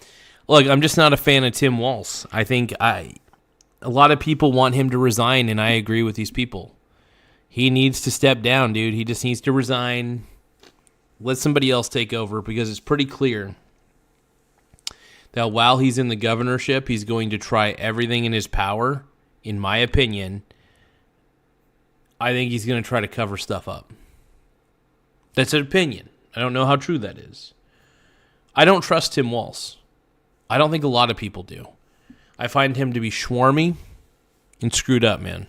A: Look, I'm just not a fan of Tim Walz. I think a lot of people want him to resign, and I agree with these people. He needs to step down, dude. He just needs to resign. Let somebody else take over, because it's pretty clear that while he's in the governorship, he's going to try everything in his power, in my opinion. I think he's going to try to cover stuff up. That's an opinion. I don't know how true that is. I don't trust Tim Walz. I don't think a lot of people do. I find him to be schwarmy and screwed up, man.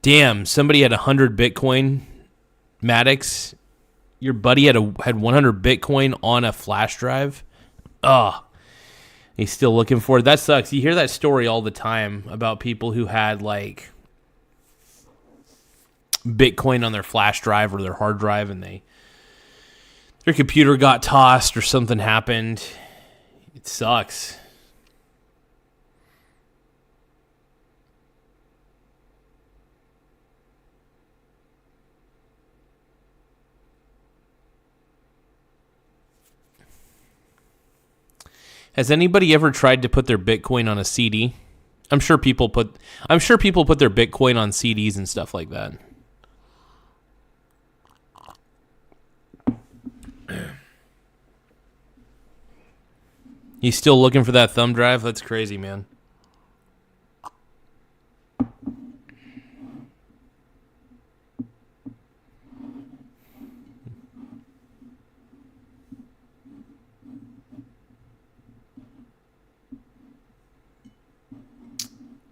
A: Damn, somebody had 100 Bitcoin Maddox Your buddy had 100 Bitcoin on a flash drive. Ugh. He's still looking for it. That sucks. You hear that story all the time about people who had like Bitcoin on their flash drive or their hard drive, and their computer got tossed or something happened. It sucks. Has anybody ever tried to put their Bitcoin on a CD? I'm sure people put their Bitcoin on CDs and stuff like that. You still looking for that thumb drive? That's crazy, man.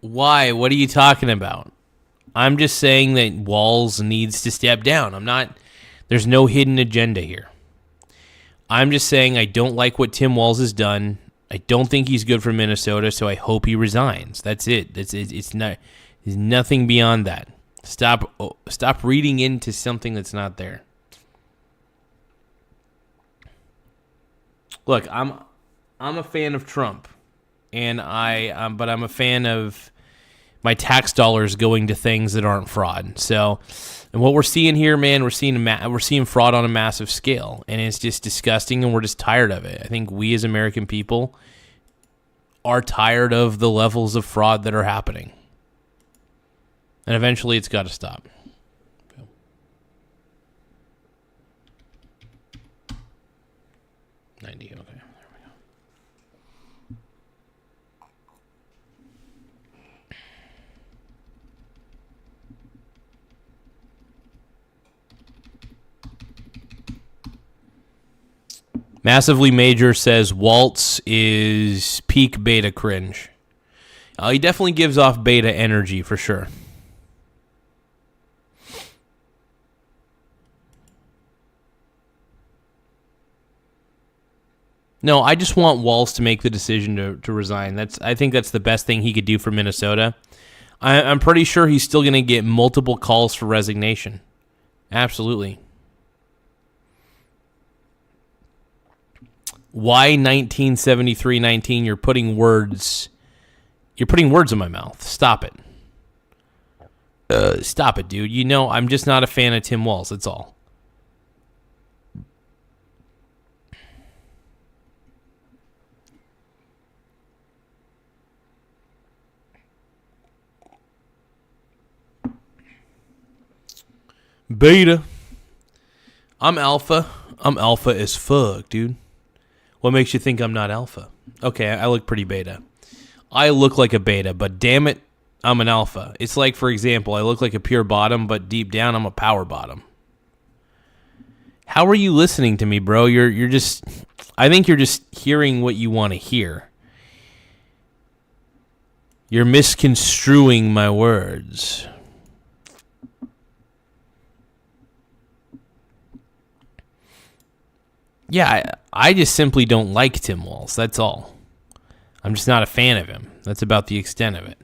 A: Why? What are you talking about? I'm just saying that Walz needs to step down. There's no hidden agenda here. I'm just saying I don't like what Tim Walz has done. I don't think he's good for Minnesota, so I hope he resigns. That's it. It's not. There's nothing beyond that. Stop reading into something that's not there. Look, I'm a fan of Trump, and but I'm a fan of my tax dollars going to things that aren't fraud. So, and what we're seeing here, man, we're seeing fraud on a massive scale, and it's just disgusting, and we're just tired of it. I think we as American people are tired of the levels of fraud that are happening, and eventually it's got to stop. 90, okay. Massively Major says Waltz is peak beta cringe. He definitely gives off beta energy for sure. No, I just want Walz to make the decision to resign. I think that's the best thing he could do for Minnesota. I'm pretty sure he's still going to get multiple calls for resignation. Absolutely. Why 1973-19? You're putting words in my mouth. Stop it. Stop it, dude. You know I'm just not a fan of Tim Walz. That's all. Beta. I'm alpha. I'm alpha as fuck, dude. What makes you think I'm not alpha? Okay, I look pretty beta. I look like a beta, but damn it, I'm an alpha. It's like, for example, I look like a pure bottom, but deep down, I'm a power bottom. How are you listening to me, bro? You're just... I think you're just hearing what you want to hear. You're misconstruing my words. Yeah, I just simply don't like Tim Walz. That's all. I'm just not a fan of him. That's about the extent of it.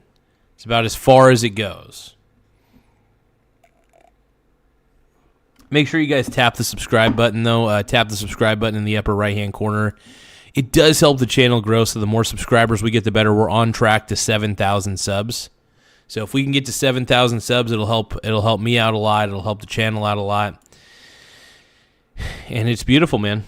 A: It's about as far as it goes. Make sure you guys tap the subscribe button, though. Tap the subscribe button in the upper right-hand corner. It does help the channel grow, so the more subscribers we get, the better. We're on track to 7,000 subs. So if we can get to 7,000 subs, it'll help me out a lot. It'll help the channel out a lot. And it's beautiful, man.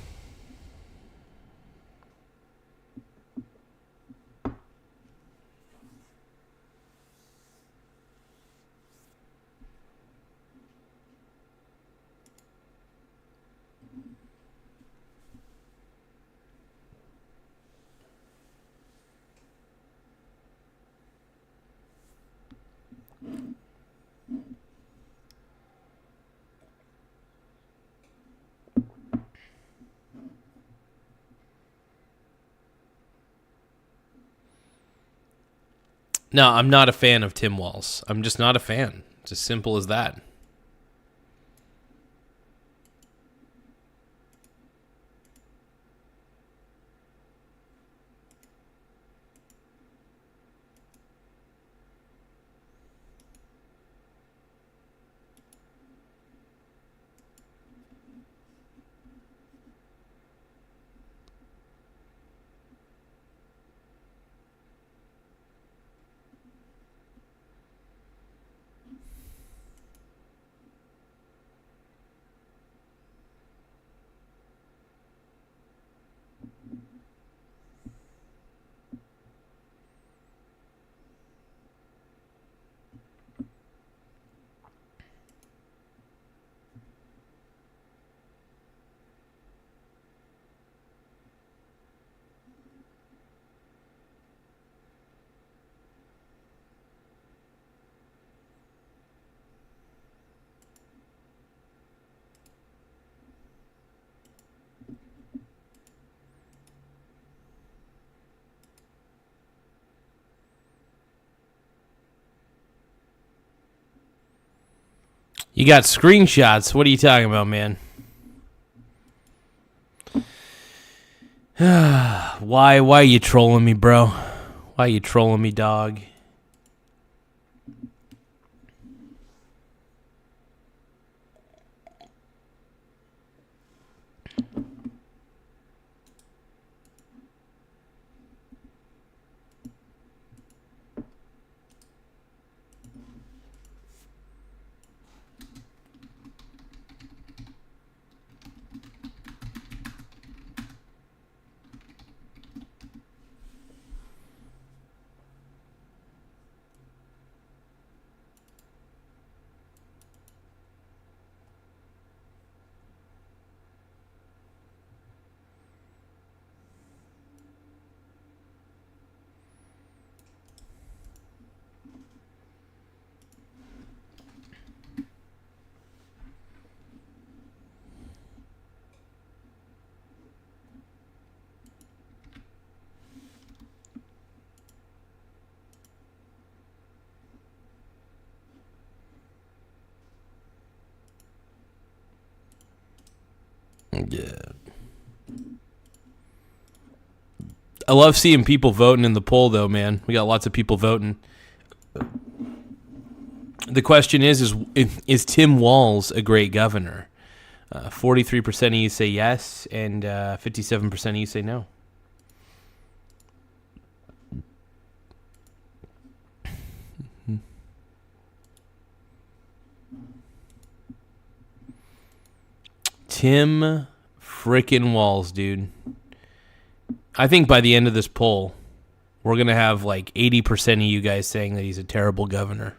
A: No, I'm not a fan of Tim Walz. I'm just not a fan. It's as simple as that. You got screenshots. What are you talking about, man? Why are you trolling me, bro? Why are you trolling me, dog? Yeah. I love seeing people voting in the poll, though, man. We got lots of people voting. The question is Tim Walz a great governor? 43% of you say yes, and 57% of you say no. Tim frickin' Walz, dude. I think by the end of this poll, we're going to have like 80% of you guys saying that he's a terrible governor.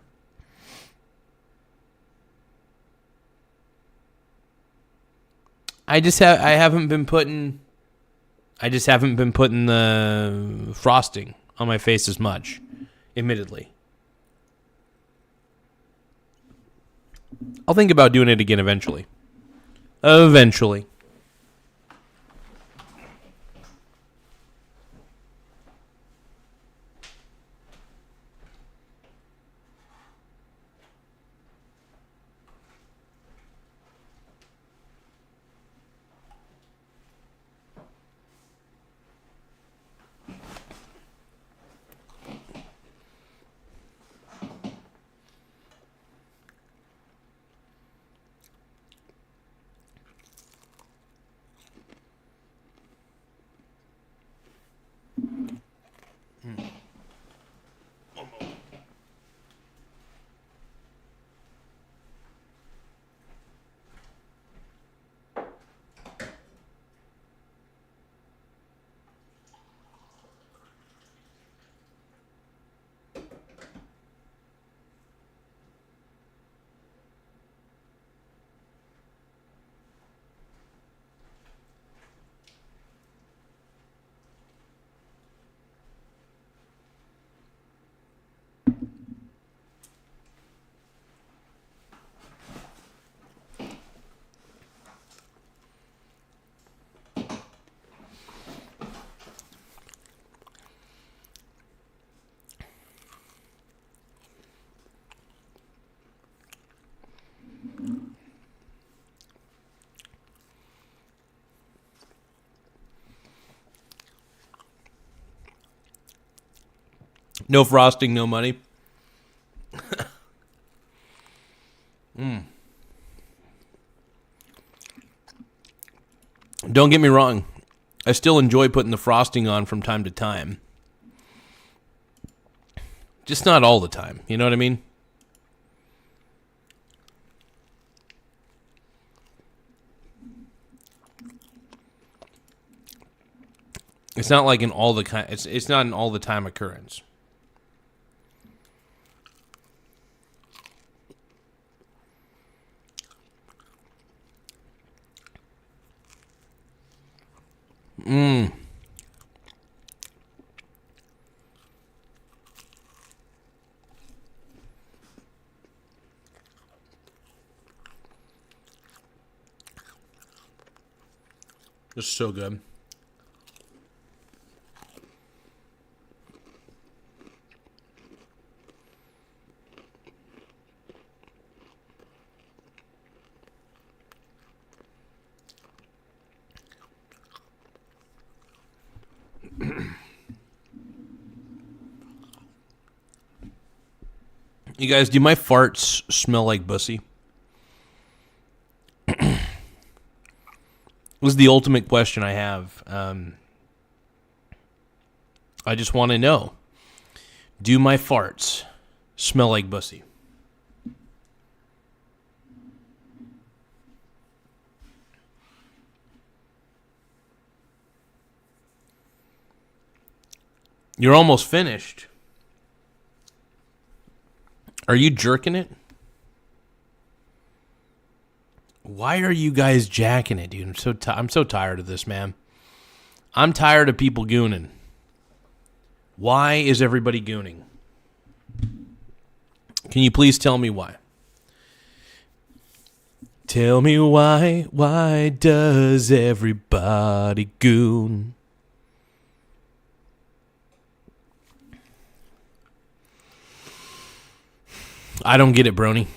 A: I haven't been putting the frosting on my face as much, admittedly. I'll think about doing it again eventually. Eventually. No frosting, no money. Don't get me wrong. I still enjoy putting the frosting on from time to time. Just not all the time. You know what I mean? It's not like it's not an all the time occurrence. This is so good. You guys, do my farts smell like bussy? Was the ultimate question I have. I just want to know. Do my farts smell like bussy? You're almost finished. Are you jerking it? Why are you guys jacking it, dude? I'm so tired of this, man. I'm tired of people gooning. Why is everybody gooning? Can you please tell me why? Tell me why. Why does everybody goon? I don't get it, Brony.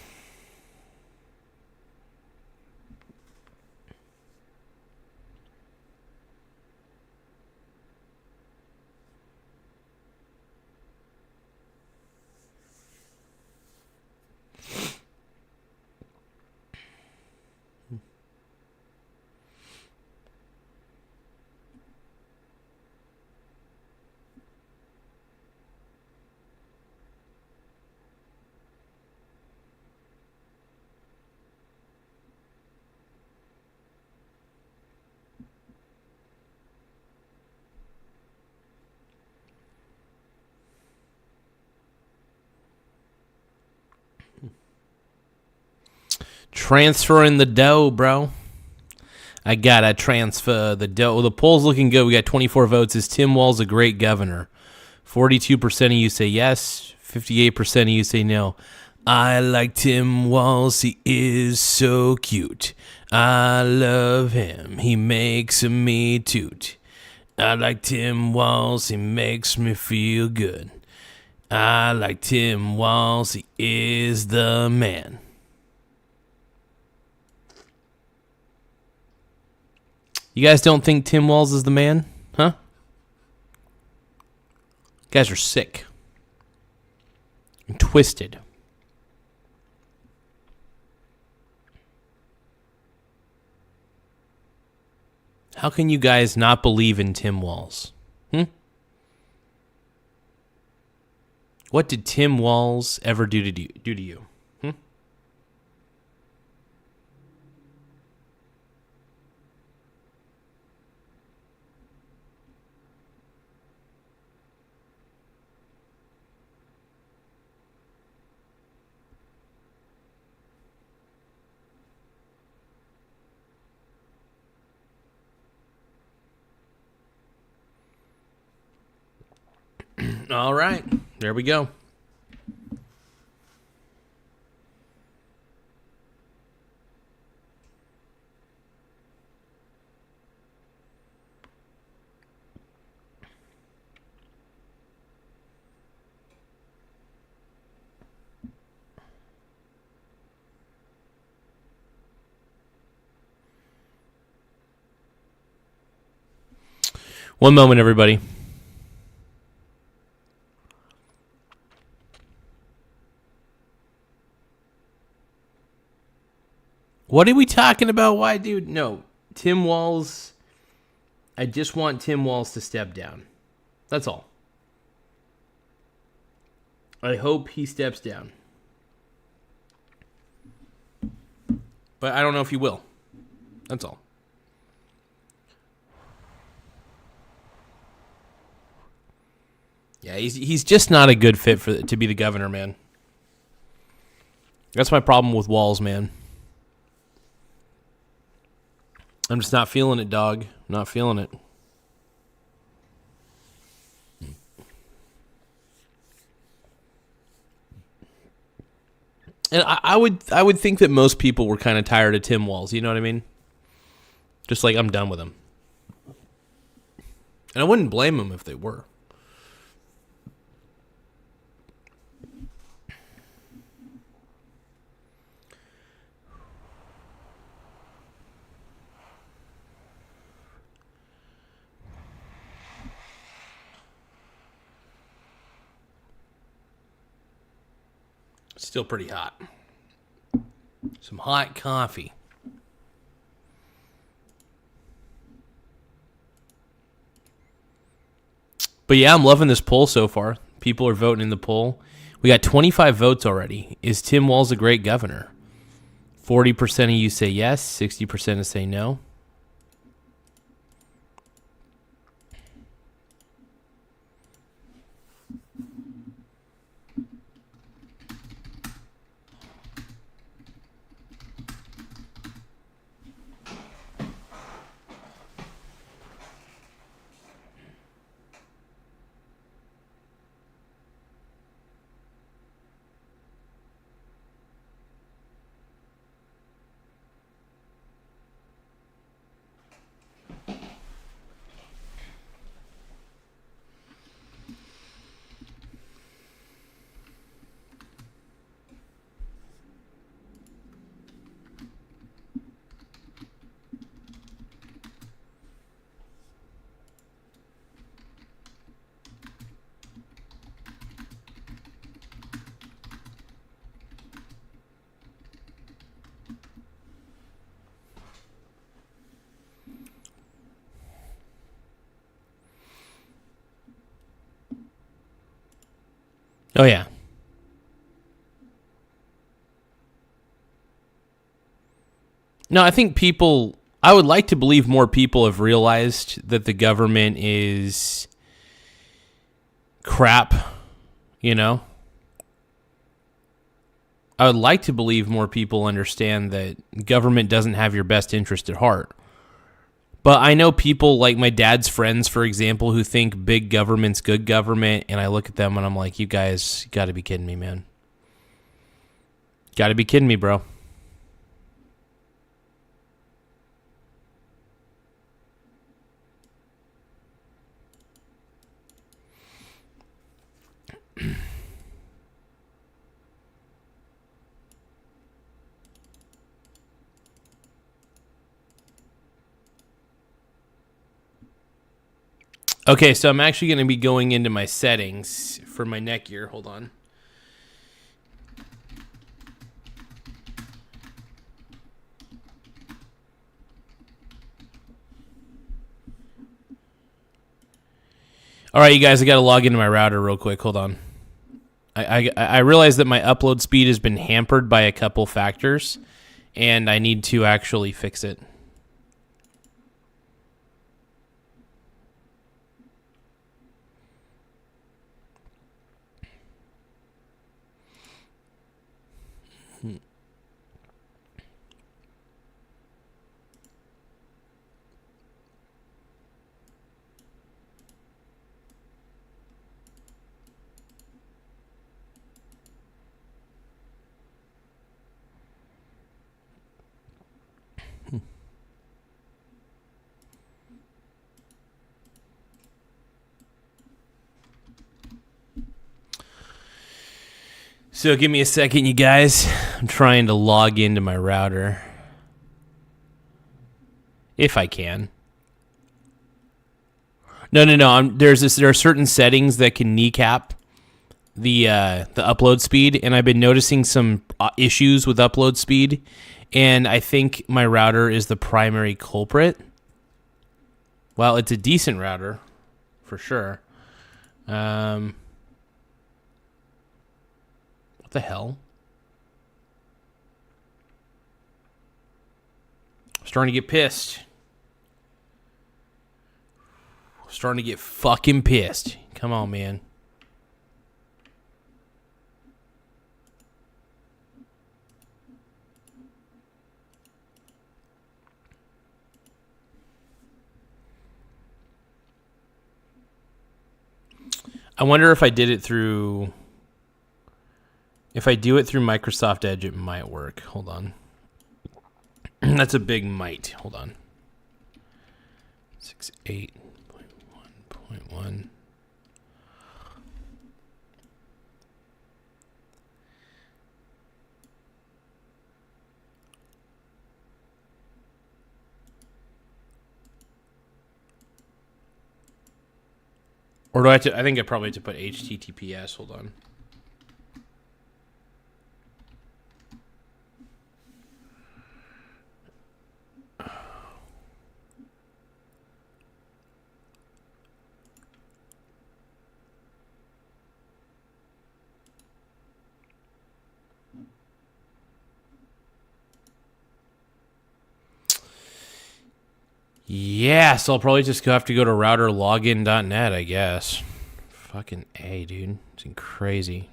A: Transferring the dough, bro. I gotta transfer the dough. The poll's looking good. We got 24 votes. Is Tim Walz a great governor? 42% of you say yes. 58% of you say no. I like Tim Walz. He is so cute. I love him. He makes me toot. I like Tim Walz. He makes me feel good. I like Tim Walz. He is the man. You guys don't think Tim Walz is the man? Huh? You guys are sick. And twisted. How can you guys not believe in Tim Walz? What did Tim Walz ever do to you? All right. There we go. One moment, everybody. What are we talking about? Why, dude? No. Tim Walz. I just want Tim Walz to step down. That's all. I hope he steps down. But I don't know if he will. That's all. Yeah, he's just not a good fit to be the governor, man. That's my problem with Walz, man. I'm just not feeling it, dog. Not feeling it. And I would think that most people were kind of tired of Tim Walz. You know what I mean? Just like, I'm done with him. And I wouldn't blame them if they were. Still pretty hot. Some hot coffee. But yeah, I'm loving this poll so far. People are voting in the poll. We got 25 votes already. Is Tim Walz a great governor? 40% of you say yes, 60% say no. Oh, yeah. No, I think I would like to believe more people have realized that the government is crap, you know? I would like to believe more people understand that government doesn't have your best interest at heart. But I know people like my dad's friends, for example, who think big government's good government, and I look at them and I'm like, you guys got to be kidding me, man. Got to be kidding me, bro. Okay, so I'm actually going to be going into my settings for my neck gear. Hold on. All right, you guys, I got to log into my router real quick. Hold on. I realize that my upload speed has been hampered by a couple factors, and I need to actually fix it. So give me a second, you guys. I'm trying to log into my router. If I can. No. There are certain settings that can kneecap the upload speed, and I've been noticing some issues with upload speed, and I think my router is the primary culprit. Well, it's a decent router, for sure. What the hell? I'm starting to get pissed. Starting to get fucking pissed. Come on, man. I wonder if I did it through... If I do it through Microsoft Edge, it might work. Hold on. That's a big might. Hold on. 68.1.1. Or do I have to... I think I probably have to put HTTPS. Hold on. Yeah, so I'll probably just have to go to routerlogin.net, I guess. Fucking A, dude. It's crazy.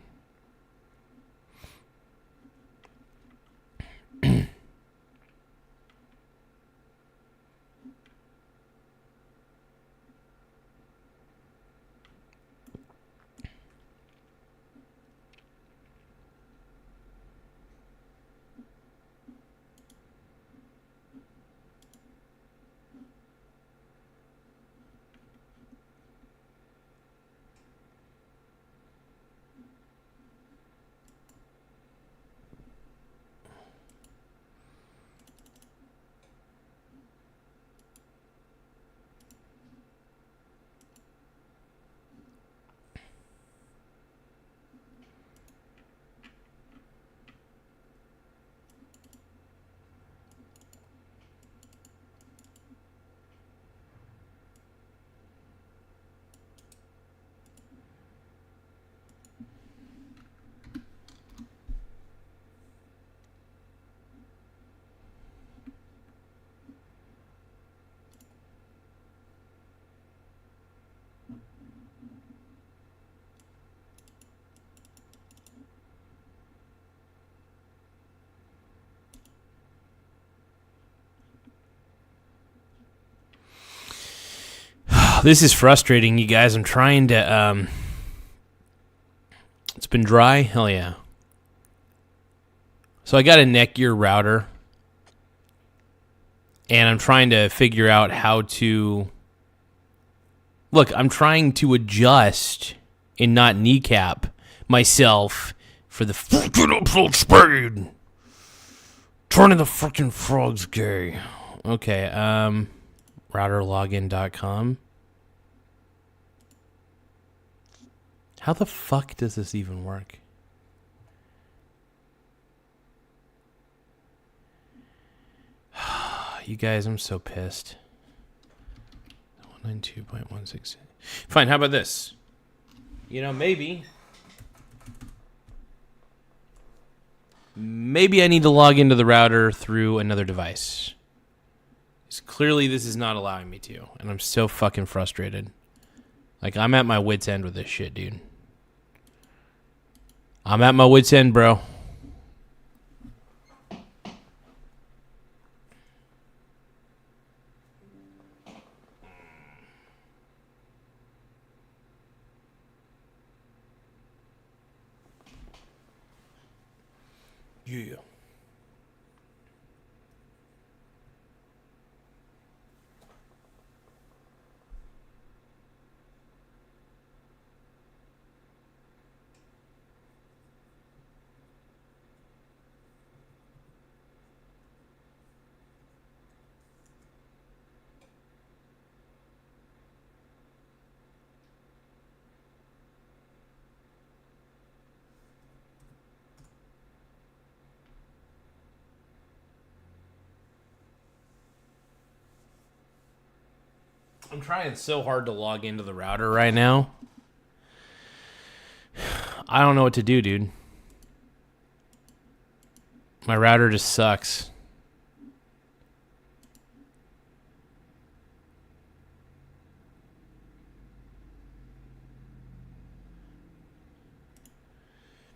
A: This is frustrating, you guys. I'm trying to, it's been dry? Hell yeah. So I got a Netgear router, and I'm trying to figure out how to... Look, I'm trying to adjust and not kneecap myself for the fucking upload speed. Turning the fucking frogs gay. Okay, routerlogin.com. How the fuck does this even work? You guys, I'm so pissed. 192.16. Fine, how about this? You know, maybe I need to log into the router through another device. Because clearly this is not allowing me to, and I'm so fucking frustrated. Like, I'm at my wit's end with this shit, dude. I'm at my wit's end, bro. Yeah. I'm trying so hard to log into the router right now. I don't know what to do, dude. My router just sucks.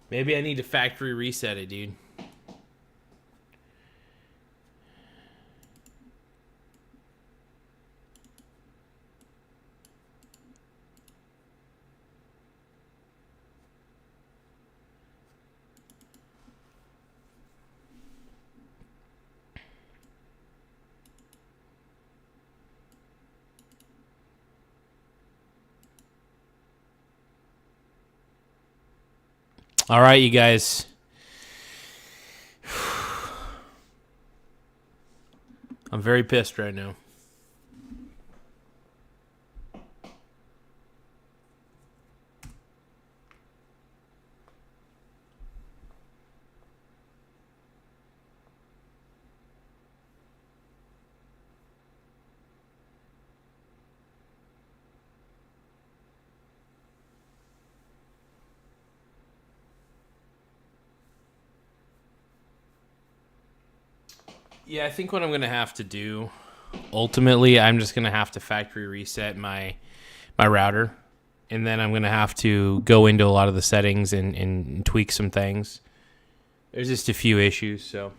A: Maybe I need to factory reset it, dude. All right, you guys. I'm very pissed right now. Yeah, I think what I'm going to have to do ultimately, I'm just gonna have to factory reset my router, and then I'm gonna have to go into a lot of the settings and tweak some things. There's just a few issues, so.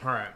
A: All right.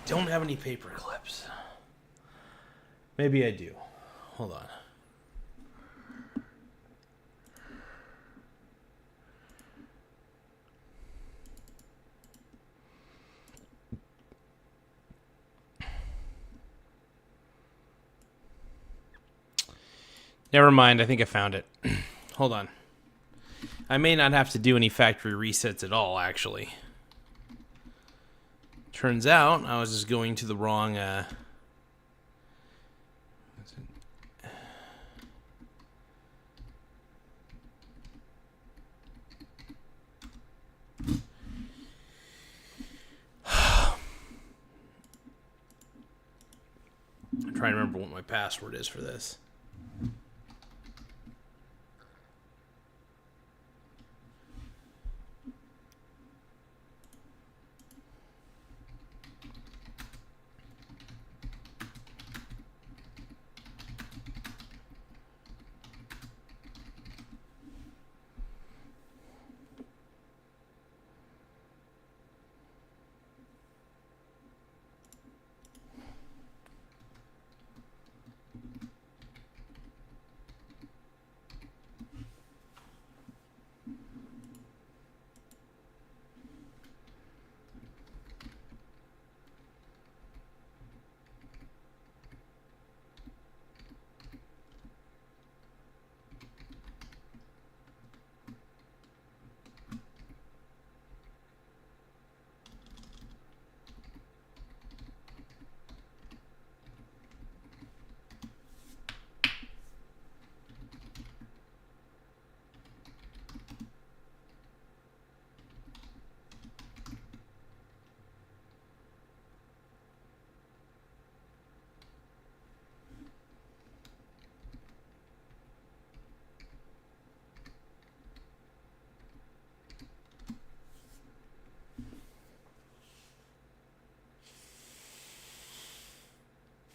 A: don't have any paper clips. Maybe I do. Hold on. Never mind, I think I found it. Hold on. I may not have to do any factory resets at all, actually. Turns out, I was just going to the wrong... I'm trying to remember what my password is for this.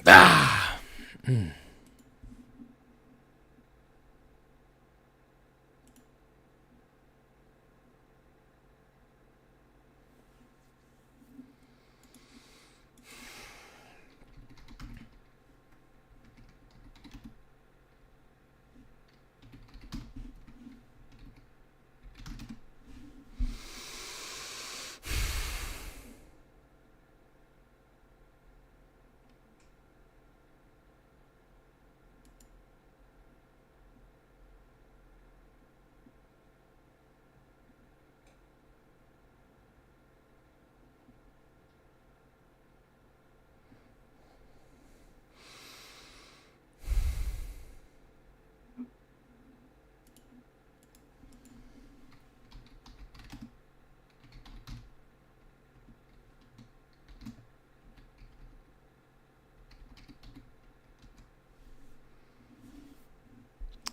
A: Ah!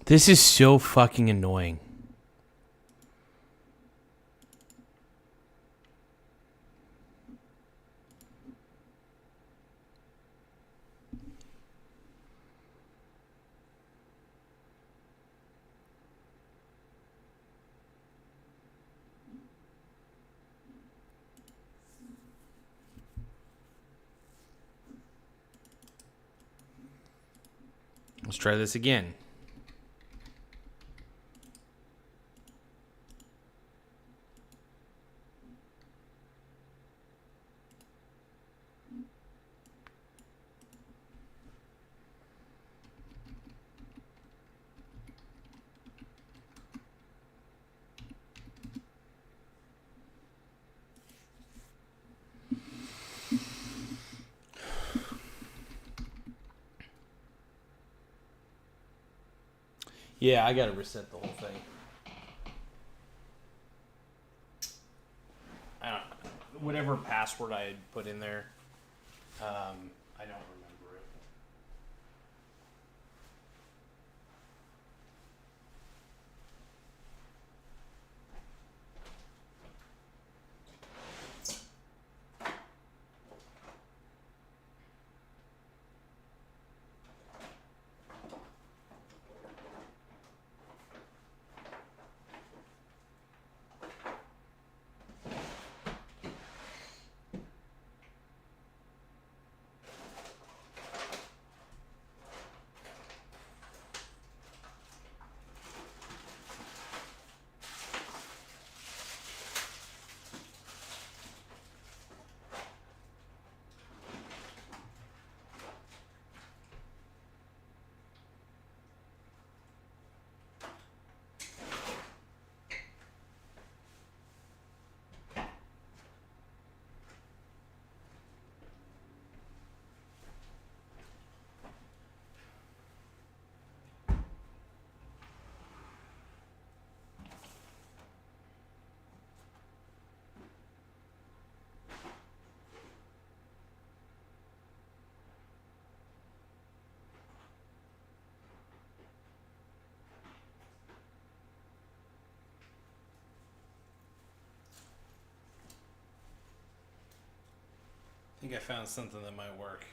A: This is so fucking annoying. Let's try this again. Yeah, I gotta reset the whole thing. I don't, whatever password I had put in there, I don't remember it. think I found something that might work.